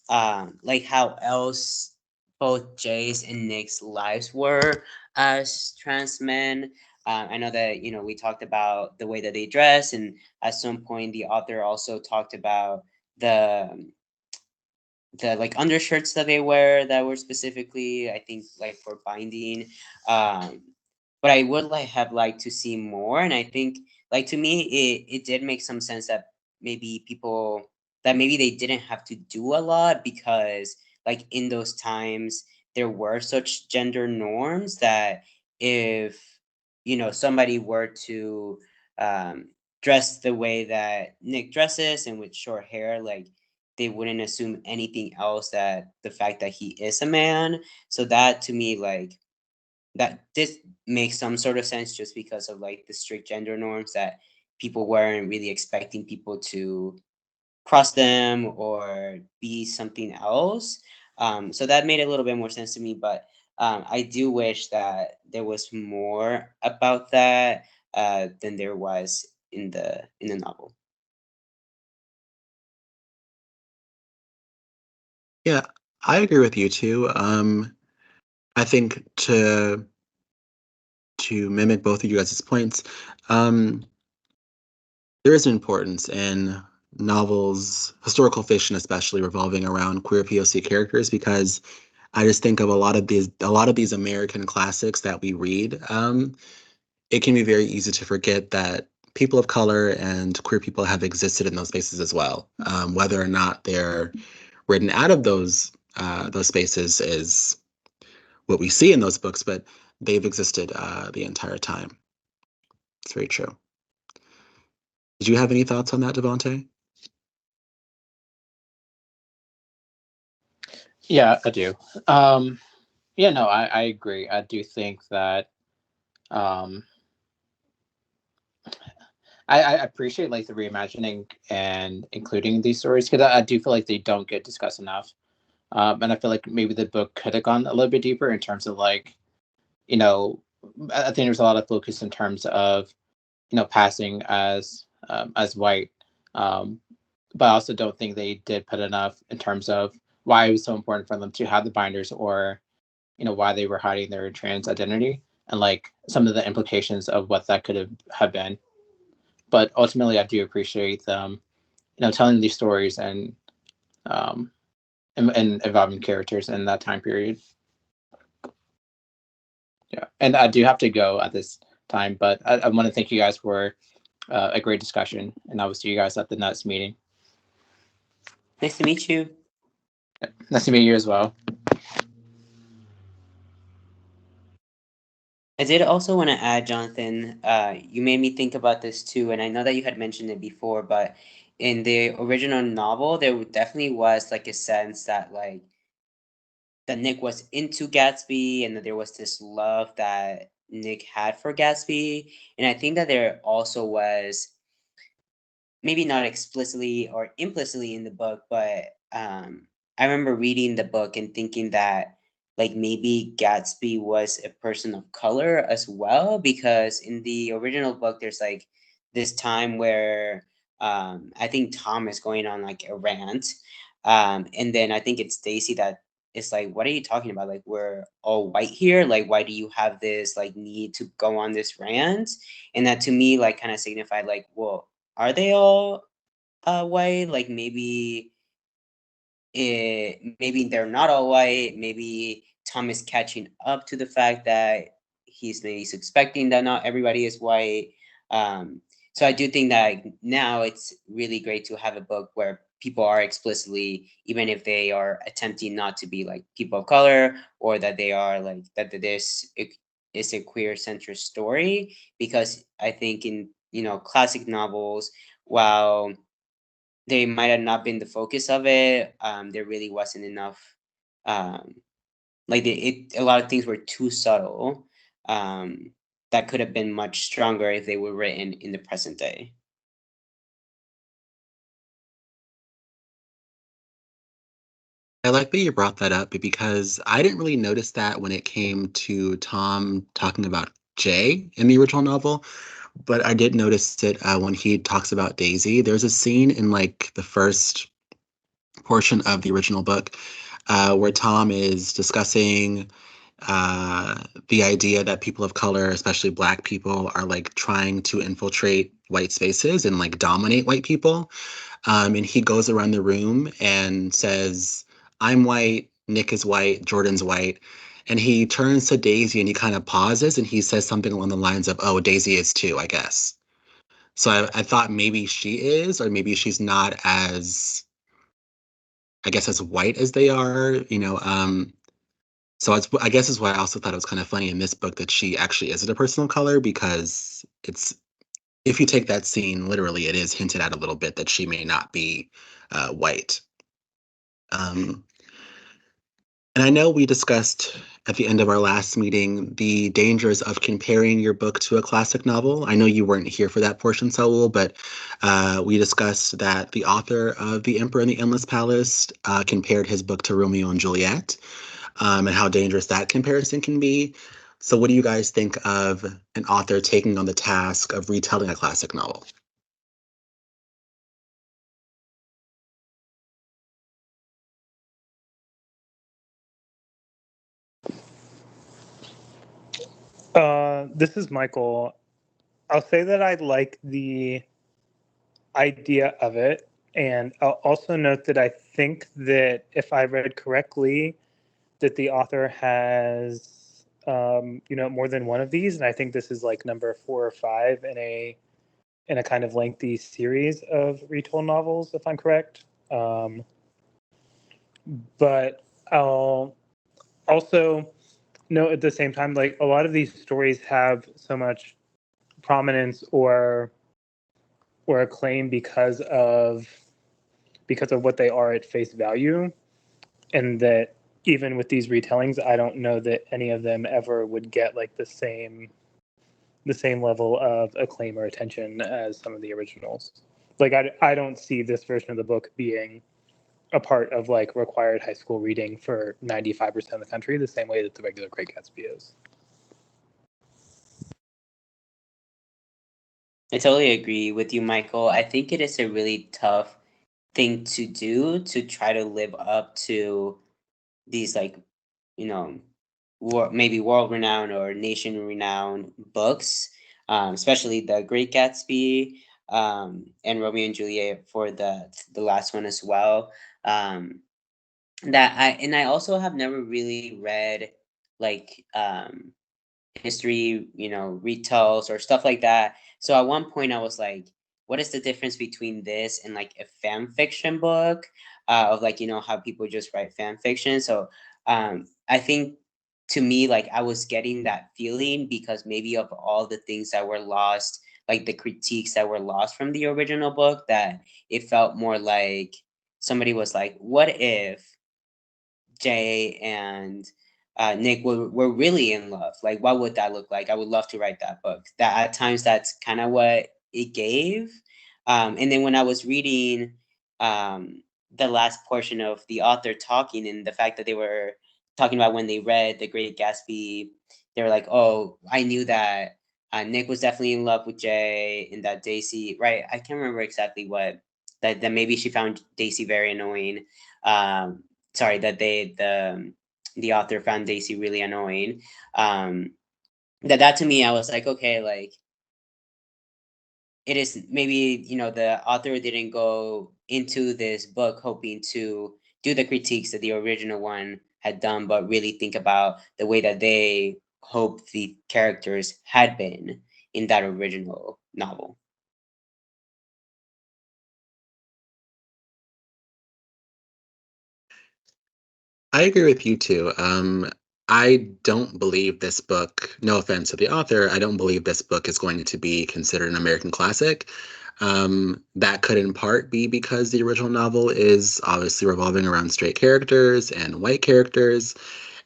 like how else both Jay's and Nick's lives were as trans men. I know that, you know, we talked about the way that they dress, and at some point the author also talked about the like undershirts that they wear that were specifically, I think, like for binding. Um, but I would like have liked to see more, and I think, like, to me it did make some sense that maybe they didn't have to do a lot, because like in those times there were such gender norms that if, you know, somebody were to um, dress the way that Nick dresses and with short hair, like they wouldn't assume anything else that the fact that he is a man. So that to me, like, that this makes some sort of sense, just because of like the strict gender norms that people weren't really expecting people to cross them or be something else. So that made a little bit more sense to me, but I do wish that there was more about that than there was in the novel. Yeah, I agree with you too. I think to mimic both of you guys' points, um, there is an importance in novels, historical fiction especially, revolving around queer POC characters, because I just think of a lot of these American classics that we read. It can be very easy to forget that people of color and queer people have existed in those spaces as well. Whether or not they're written out of those spaces is what we see in those books, but they've existed the entire time. It's very true. Did you have any thoughts on that, Devonte? Yeah, I do. Yeah, no, I agree. I do think that um, I appreciate like the reimagining and including these stories, because I do feel like they don't get discussed enough. And I feel like maybe the book could have gone a little bit deeper in terms of like, you know, I think there's a lot of focus in terms of, you know, passing as white. Um, but I also don't think they did put enough in terms of why it was so important for them to have the binders, or, you know, why they were hiding their trans identity, and like some of the implications of what that could have been. But ultimately, I do appreciate them, you know, telling these stories um, and involving characters in that time period. Yeah, and I do have to go at this time, but I want to thank you guys for a great discussion, and I will see you guys at the Nuts meeting. Nice to meet you. Nice to meet you as well. I did also want to add, Jonathan, you made me think about this too, and I know that you had mentioned it before, but in the original novel, there definitely was like a sense that like that Nick was into Gatsby, and that there was this love that Nick had for Gatsby. And I think that there also was, maybe not explicitly or implicitly in the book, but I remember reading the book and thinking that like maybe Gatsby was a person of color as well, because in the original book there's like this time where I think Tom is going on like a rant, and then I think it's Stacy that it's like, what are you talking about? Like, we're all white here. Like, why do you have this like need to go on this rant? And that to me like kind of signified like, well, are they all white? Like maybe they're not all white. Maybe Tom is catching up to the fact that he's maybe suspecting that not everybody is white. So I do think that now it's really great to have a book where people are explicitly, even if they are attempting not to be like people of color, or that they are like that this is a queer centered story. Because I think in classic novels, while they might have not been the focus of it, there really wasn't enough. Um, a lot of things were too subtle. That could have been much stronger if they were written in the present day. I like that you brought that up because I didn't really notice that when it came to Tom talking about Jay in the original novel, but I did notice it when he talks about Daisy. There's a scene in like the first portion of the original book where Tom is discussing the idea that people of color, especially Black people, are like trying to infiltrate white spaces and like dominate white people. And he goes around the room and says, I'm white, Nick is white, Jordan's white. And he turns to Daisy and he kind of pauses and he says something along the lines of, oh, Daisy is too, I guess. So I thought maybe she is, or maybe she's not as, I guess, as white as they are, So I guess is why I also thought it was kind of funny in this book that she actually isn't a person of color, because if you take that scene literally, it is hinted at a little bit that she may not be white. And I know we discussed at the end of our last meeting the dangers of comparing your book to a classic novel. I know you weren't here for that portion, Saul, but we discussed that the author of The Emperor and the Endless Palace compared his book to Romeo and Juliet, and how dangerous that comparison can be. So what do you guys think of an author taking on the task of retelling a classic novel? This is Michael. I'll say that I like the idea of it. And I'll also note that I think that if I read correctly, that the author has, more than one of these. And I think this is like number 4 or 5 in a kind of lengthy series of retold novels, if I'm correct. But I'll also note at the same time, like a lot of these stories have so much prominence or acclaim because of what they are at face value, and that even with these retellings, I don't know that any of them ever would get like the same level of acclaim or attention as some of the originals. Like I don't see this version of the book being a part of like required high school reading for 95% of the country, the same way that the regular Great Gatsby is. I totally agree with you, Michael. I think it is a really tough thing to do, to try to live up to these like, maybe world renowned or nation renowned books, especially The Great Gatsby, and Romeo and Juliet for the last one as well. I also have never really read like history, retells or stuff like that. So at one point I was like, what is the difference between this and like a fan fiction book, of like, how people just write fan fiction. So I think to me, like I was getting that feeling because maybe of all the things that were lost, like the critiques that were lost from the original book, that it felt more like somebody was like, what if Jay and Nick were really in love? Like, what would that look like? I would love to write that book. That at times that's kind of what it gave. And then when I was reading the last portion of the author talking, and the fact that they were talking about when they read The Great Gatsby, they were like, "Oh, I knew that Nick was definitely in love with Jay, and that Daisy, right? I can't remember exactly what that maybe she found Daisy very annoying." sorry, that the author found Daisy really annoying. That to me, I was like, okay, like it is maybe, you know, the author didn't go into this book hoping to do the critiques that the original one had done, but really think about the way that they hoped the characters had been in that original novel. I agree with you too. I don't believe this book, no offense to the author, I don't believe this book is going to be considered an American classic. That could in part be because the original novel is obviously revolving around straight characters and white characters,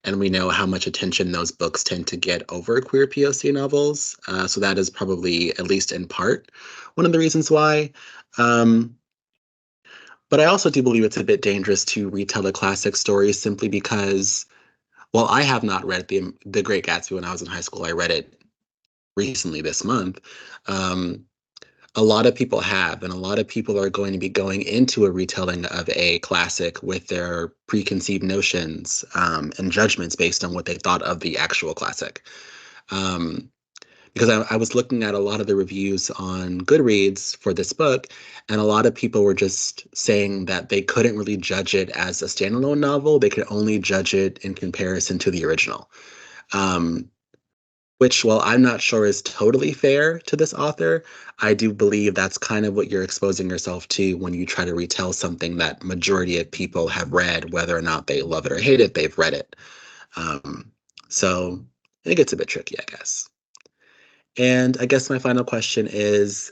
and we know how much attention those books tend to get over queer POC novels. So that is probably, at least in part, one of the reasons why. Um, but I also do believe it's a bit dangerous to retell a classic story simply because, well, I have not read the Great Gatsby when I was in high school. I read it recently this month. Um, a lot of people have, and a lot of people are going to be going into a retelling of a classic with their preconceived notions and judgments based on what they thought of the actual classic. Um, because I was looking at a lot of the reviews on Goodreads for this book, and a lot of people were just saying that they couldn't really judge it as a standalone novel. They could only judge it in comparison to the original. Um, which, while I'm not sure is totally fair to this author, I do believe that's kind of what you're exposing yourself to when you try to retell something that majority of people have read, whether or not they love it or hate it, they've read it. Um, so it gets a bit tricky, I guess. And I guess my final question is,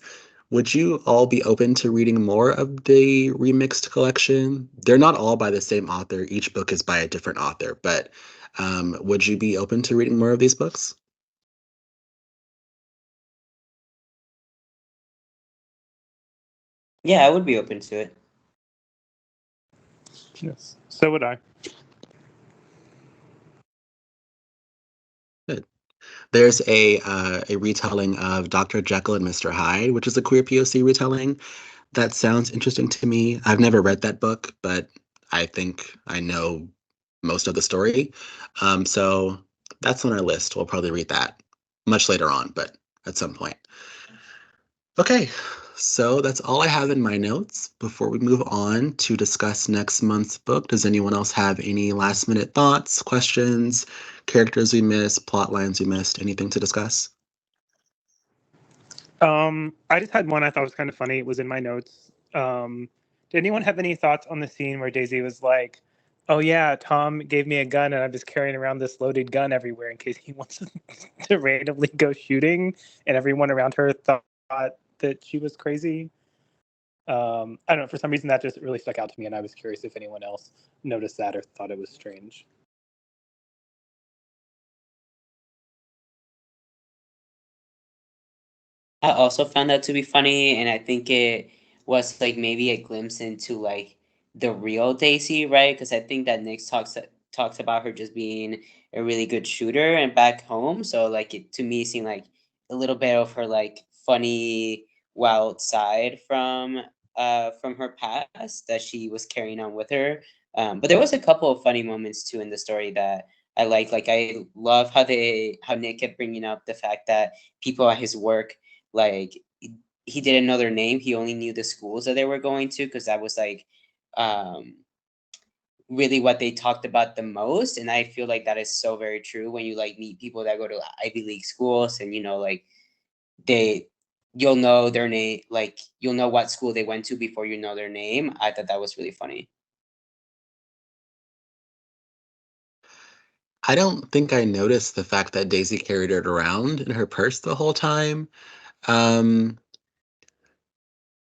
would you all be open to reading more of the remixed collection? They're not all by the same author. Each book is by a different author, but would you be open to reading more of these books? Yeah, I would be open to it. Yes, so would I. Good. There's a retelling of Dr. Jekyll and Mr. Hyde, which is a queer POC retelling. That sounds interesting to me. I've never read that book, but I think I know most of the story. So that's on our list. We'll probably read that much later on, but at some point. Okay, so that's all I have in my notes. Before we move on to discuss next month's book, does anyone else have any last minute thoughts, questions, characters we missed, plot lines we missed, anything to discuss? I just had one I thought was kind of funny. It was in my notes. Did anyone have any thoughts on the scene where Daisy was like, "Oh yeah, Tom gave me a gun and I'm just carrying around this loaded gun everywhere in case he wants to randomly go shooting," and everyone around her thought that she was crazy. I don't know. For some reason, that just really stuck out to me, and I was curious if anyone else noticed that or thought it was strange. I also found that to be funny, and I think it was like maybe a glimpse into like the real Daisy, right? Because I think that Nick talks about her just being a really good shooter and back home. So like it to me seemed like a little bit of her like funny wild side from her past that she was carrying on with her. But there was a couple of funny moments too in the story that I like. Like I love how Nick kept bringing up the fact that people at his work like he didn't know their name. He only knew the schools that they were going to because that was like um, really what they talked about the most. And I feel like that is so very true when you like meet people that go to Ivy League schools and you know like they you'll know their name, like you'll know what school they went to before you know their name. I thought that was really funny. I don't think I noticed the fact that Daisy carried it around in her purse the whole time. Um,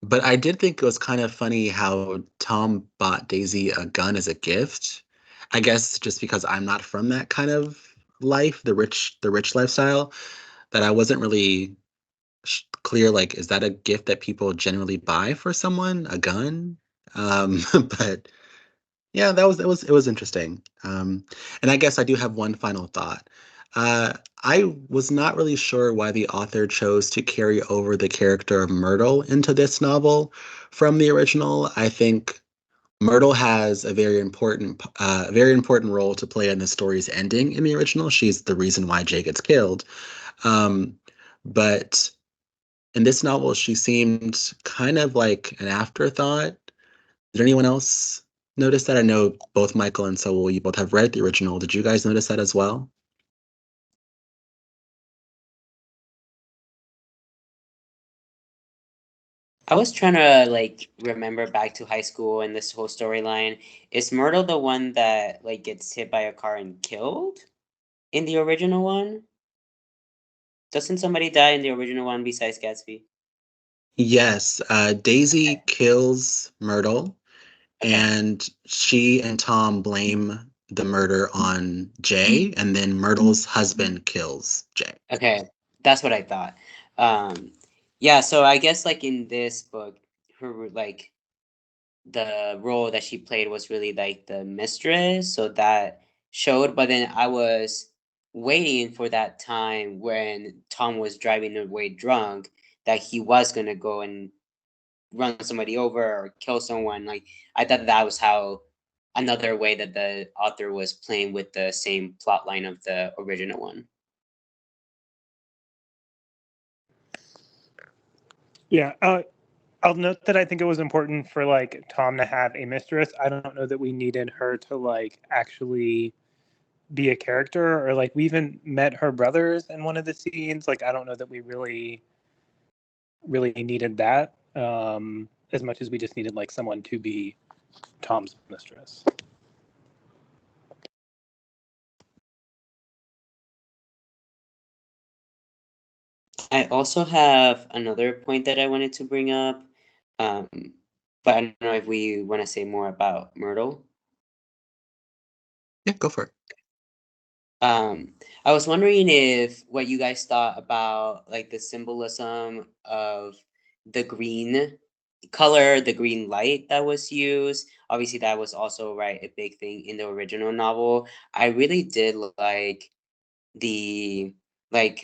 but I did think it was kind of funny how Tom bought Daisy a gun as a gift. I guess just because I'm not from that kind of life, the rich lifestyle, that I wasn't really clear, like, is that a gift that people generally buy for someone, a gun? But yeah, it was interesting. And I guess I do have one final thought. I was not really sure why the author chose to carry over the character of Myrtle into this novel from the original. I think Myrtle has a very important role to play in the story's ending in the original. She's the reason why Jay gets killed. But in this novel, she seemed kind of like an afterthought. Did anyone else notice that? I know both Michael and Saul, you both have read the original. Did you guys notice that as well? I was trying to like remember back to high school and this whole storyline. Is Myrtle the one that like gets hit by a car and killed in the original one? Doesn't somebody die in the original one besides Gatsby? Yes, Daisy kills Myrtle, Okay. and she and Tom blame the murder on Jay, and then Myrtle's husband kills Jay. Okay, that's what I thought. Yeah, so I guess like in this book, her like the role that she played was really like the mistress, so that showed. But then I was waiting for that time when Tom was driving away drunk that he was gonna go and run somebody over or kill someone. Like I thought that was how another way that the author was playing with the same plot line of the original one. Yeah, I'll note that I think it was important for like Tom to have a mistress. I don't know that we needed her to like actually be a character, or like we even met her brothers in one of the scenes. Like I don't know that we really needed that as much as we just needed like someone to be Tom's mistress. I also have another point that I wanted to bring up, um, but I don't know if we want to say more about Myrtle. Yeah, go for it. I was wondering if what you guys thought about like the symbolism of the green color, the green light that was used. Obviously, that was also right a big thing in the original novel. I really did like the like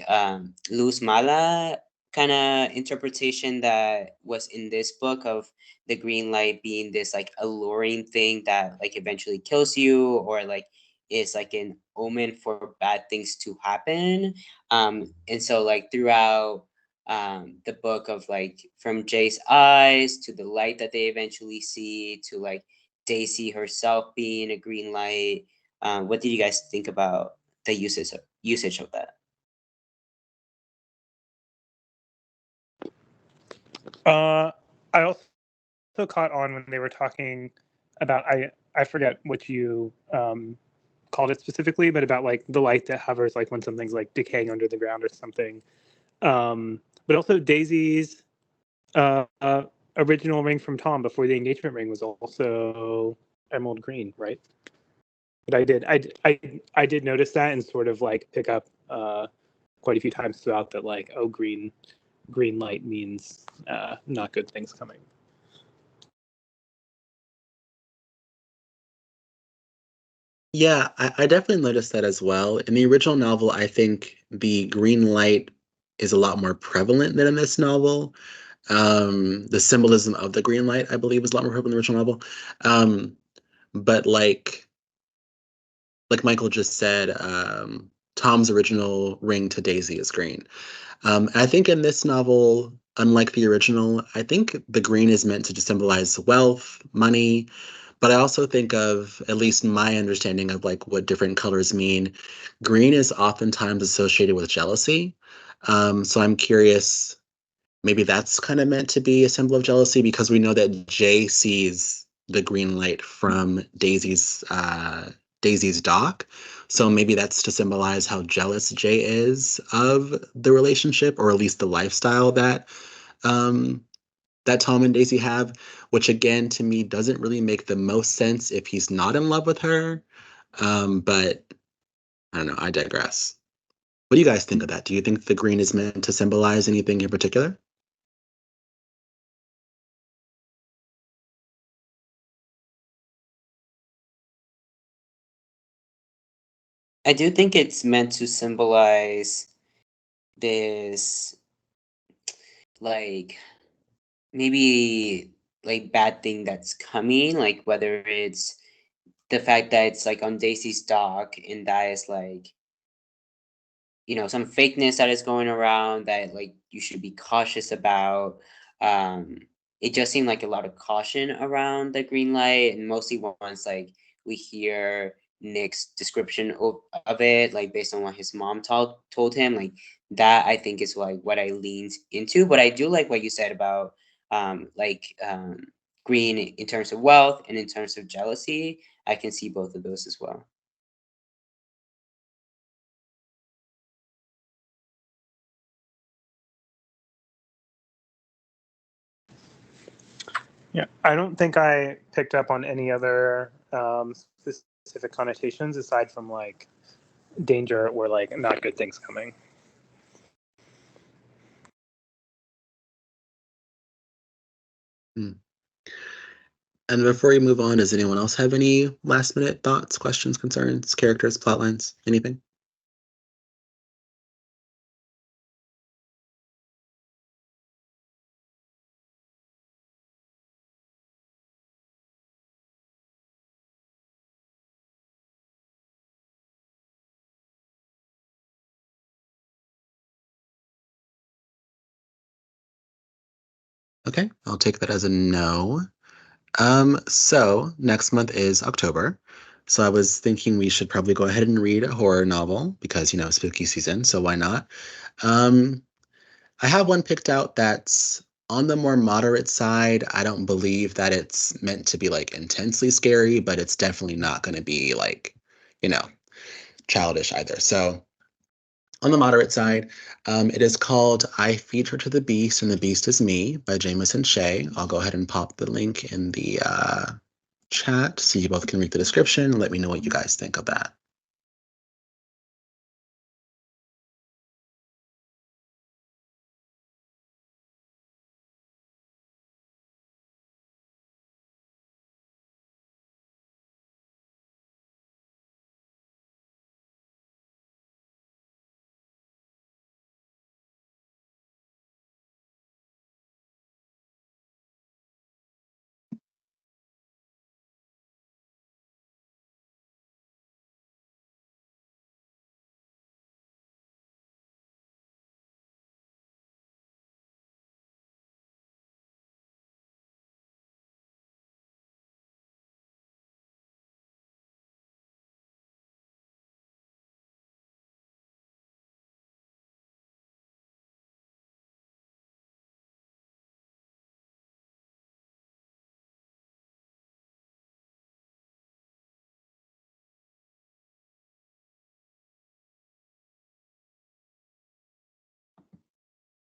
luz mala kind of interpretation that was in this book of the green light being this like alluring thing that like eventually kills you or like is like an omen for bad things to happen. And so like throughout the book of like from Jay's eyes to the light that they eventually see to like Daisy herself being a green light. What did you guys think about the usage of that? I also caught on when they were talking about I forget what you called it specifically, but about like the light that hovers like when something's like decaying under the ground or something. But also Daisy's uh, uh, original ring from Tom before the engagement ring was also emerald green, right? But I did notice that and sort of like pick up quite a few times throughout that like, oh, green light means not good things coming. Yeah, I definitely noticed that as well. In the original novel, I think the green light is a lot more prevalent than in this novel. The symbolism of the green light, I believe, is a lot more prevalent in the original novel. But like Michael just said, Tom's original ring to Daisy is green. I think in this novel, unlike the original, I think the green is meant to just symbolize wealth, money, but I also think of, at least my understanding of like what different colors mean, green is oftentimes associated with jealousy. So I'm curious, maybe that's kind of meant to be a symbol of jealousy because we know that Jay sees the green light from Daisy's dock. So maybe that's to symbolize how jealous Jay is of the relationship, or at least the lifestyle um, that Tom and Daisy have, which again to me doesn't really make the most sense if he's not in love with her. But I don't know, I digress. What do you guys think of that? Do you think the green is meant to symbolize anything in particular? I do think it's meant to symbolize this, like maybe like bad thing that's coming, like whether it's the fact that it's like on Daisy's dock and that is like, you know, some fakeness that is going around that like you should be cautious about. Um, it just seemed like a lot of caution around the green light, and mostly once like we hear Nick's description of it, like based on what his mom told him, like that I think is like what I leaned into. But I do like what you said about green in terms of wealth and in terms of jealousy. I can see both of those as well. Yeah, I don't think I picked up on any other specific connotations aside from like danger or like not good things coming. And before we move on, does anyone else have any last minute thoughts, questions, concerns, characters, plotlines, anything? Okay, I'll take that as a no. So next month is October. So I was thinking we should probably go ahead and read a horror novel because, you know, spooky season, so why not? I have one picked out that's on the more moderate side. I don't believe that it's meant to be like intensely scary, but it's definitely not going to be like, you know, childish either. So on the moderate side, it is called I Feed Her to the Beast and the Beast is Me by Jameson Shea. I'll go ahead and pop the link in the chat so you both can read the description and let me know what you guys think of that.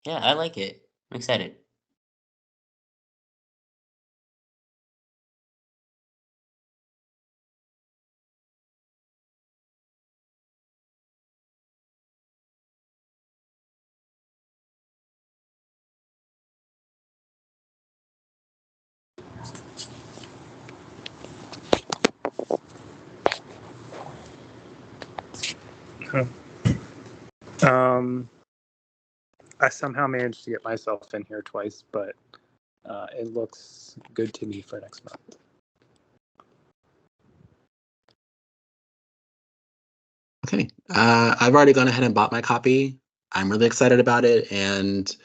Yeah, I like it. I'm excited. I somehow managed to get myself in here twice, but it looks good to me for next month. Okay, I've already gone ahead and bought my copy. I'm really excited about it, and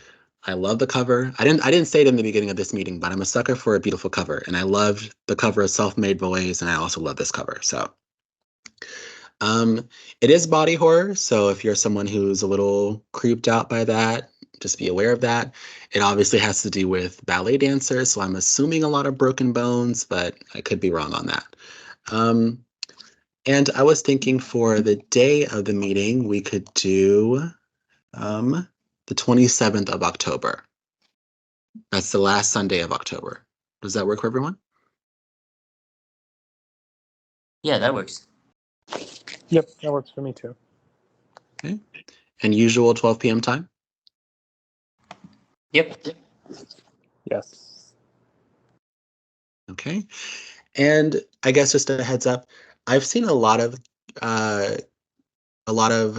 I love the cover. I didn't say it in the beginning of this meeting, but I'm a sucker for a beautiful cover, and I loved the cover of Self-Made Boys, and I also love this cover. So, it is body horror, so if you're someone who's a little creeped out by that, just be aware of that. It obviously has to do with ballet dancers, so I'm assuming a lot of broken bones, but I could be wrong on that. And I was thinking for the day of the meeting, we could do the 27th of October. That's the last Sunday of October. Does that work for everyone? Yeah, that works. Yep, that works for me too. Okay. And usual 12 p.m. time? Yep. Yes. Okay. And I guess just a heads up, I've seen a lot of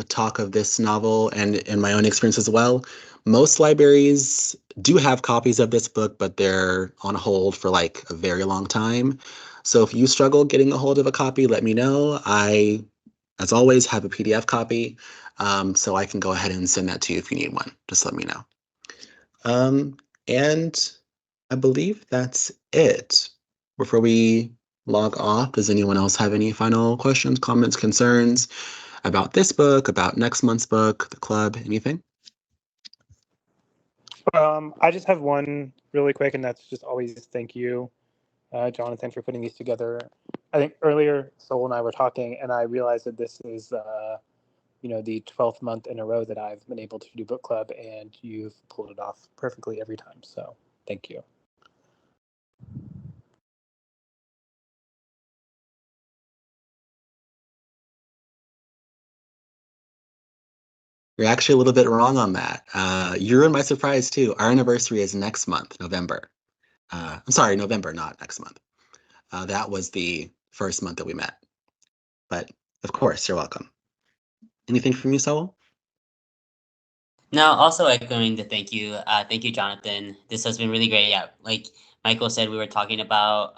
talk of this novel and in my own experience as well. Most libraries do have copies of this book, but they're on hold for like a very long time. So if you struggle getting a hold of a copy, let me know. I, as always, have a PDF copy, so I can go ahead and send that to you if you need one. Just let me know. And I believe that's it. Before we log off, does anyone else have any final questions, comments, concerns about this book, about next month's book, the club, anything? I just have one really quick, and that's just always thank you, Jonathan, for putting these together. I think earlier, Sol and I were talking, and I realized that this is, the 12th month in a row that I've been able to do book club, and you've pulled it off perfectly every time. So thank you. You're actually a little bit wrong on that. You're in my surprise too. Our anniversary is next month, November. I'm sorry, November, not next month. That was the first month that we met. But of course, you're welcome. Anything from you, Saul? No, also echoing the thank you, Jonathan. This has been really great. Yeah, like Michael said, we were talking about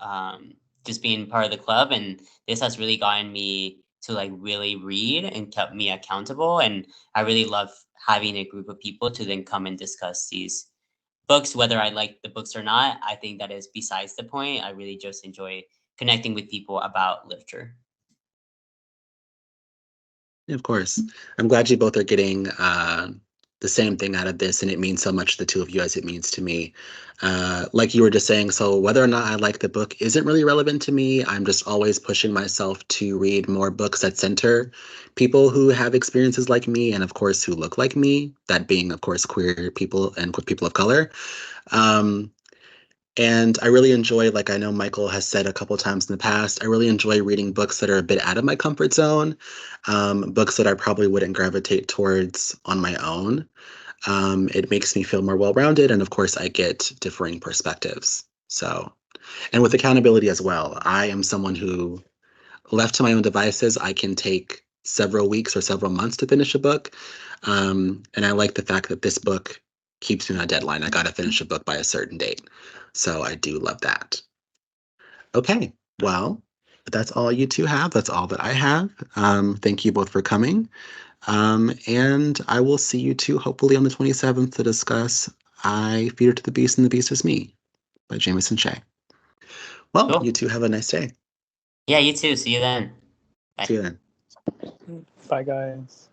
just being part of the club, and this has really gotten me to like really read and kept me accountable. And I really love having a group of people to then come and discuss these books, whether I like the books or not. I think that is besides the point. I really just enjoy connecting with people about literature. Yeah, of course. I'm glad you both are getting the same thing out of this, and it means so much to the two of you as it means to me. Like you were just saying, so whether or not I like the book isn't really relevant to me. I'm just always pushing myself to read more books that center people who have experiences like me, and of course, who look like me, that being, of course, queer people and people of color. And I really enjoy, like I know Michael has said a couple times in the past, I really enjoy reading books that are a bit out of my comfort zone, books that I probably wouldn't gravitate towards on my own. It makes me feel more well-rounded, and of course, I get differing perspectives. So, and with accountability as well, I am someone who, left to my own devices, I can take several weeks or several months to finish a book. And I like the fact that this book keeps me on a deadline. I got to finish a book by a certain date. So I do love that. Okay, well, that's all you two have. That's all that I have. Thank you both for coming. And I will see you two hopefully on the 27th to discuss I Feed Her to the Beast and the Beast Is Me by Jameson Shea. Well, Cool. you two have a nice day. Yeah, you too. See you then. Bye. See you then. Bye, guys.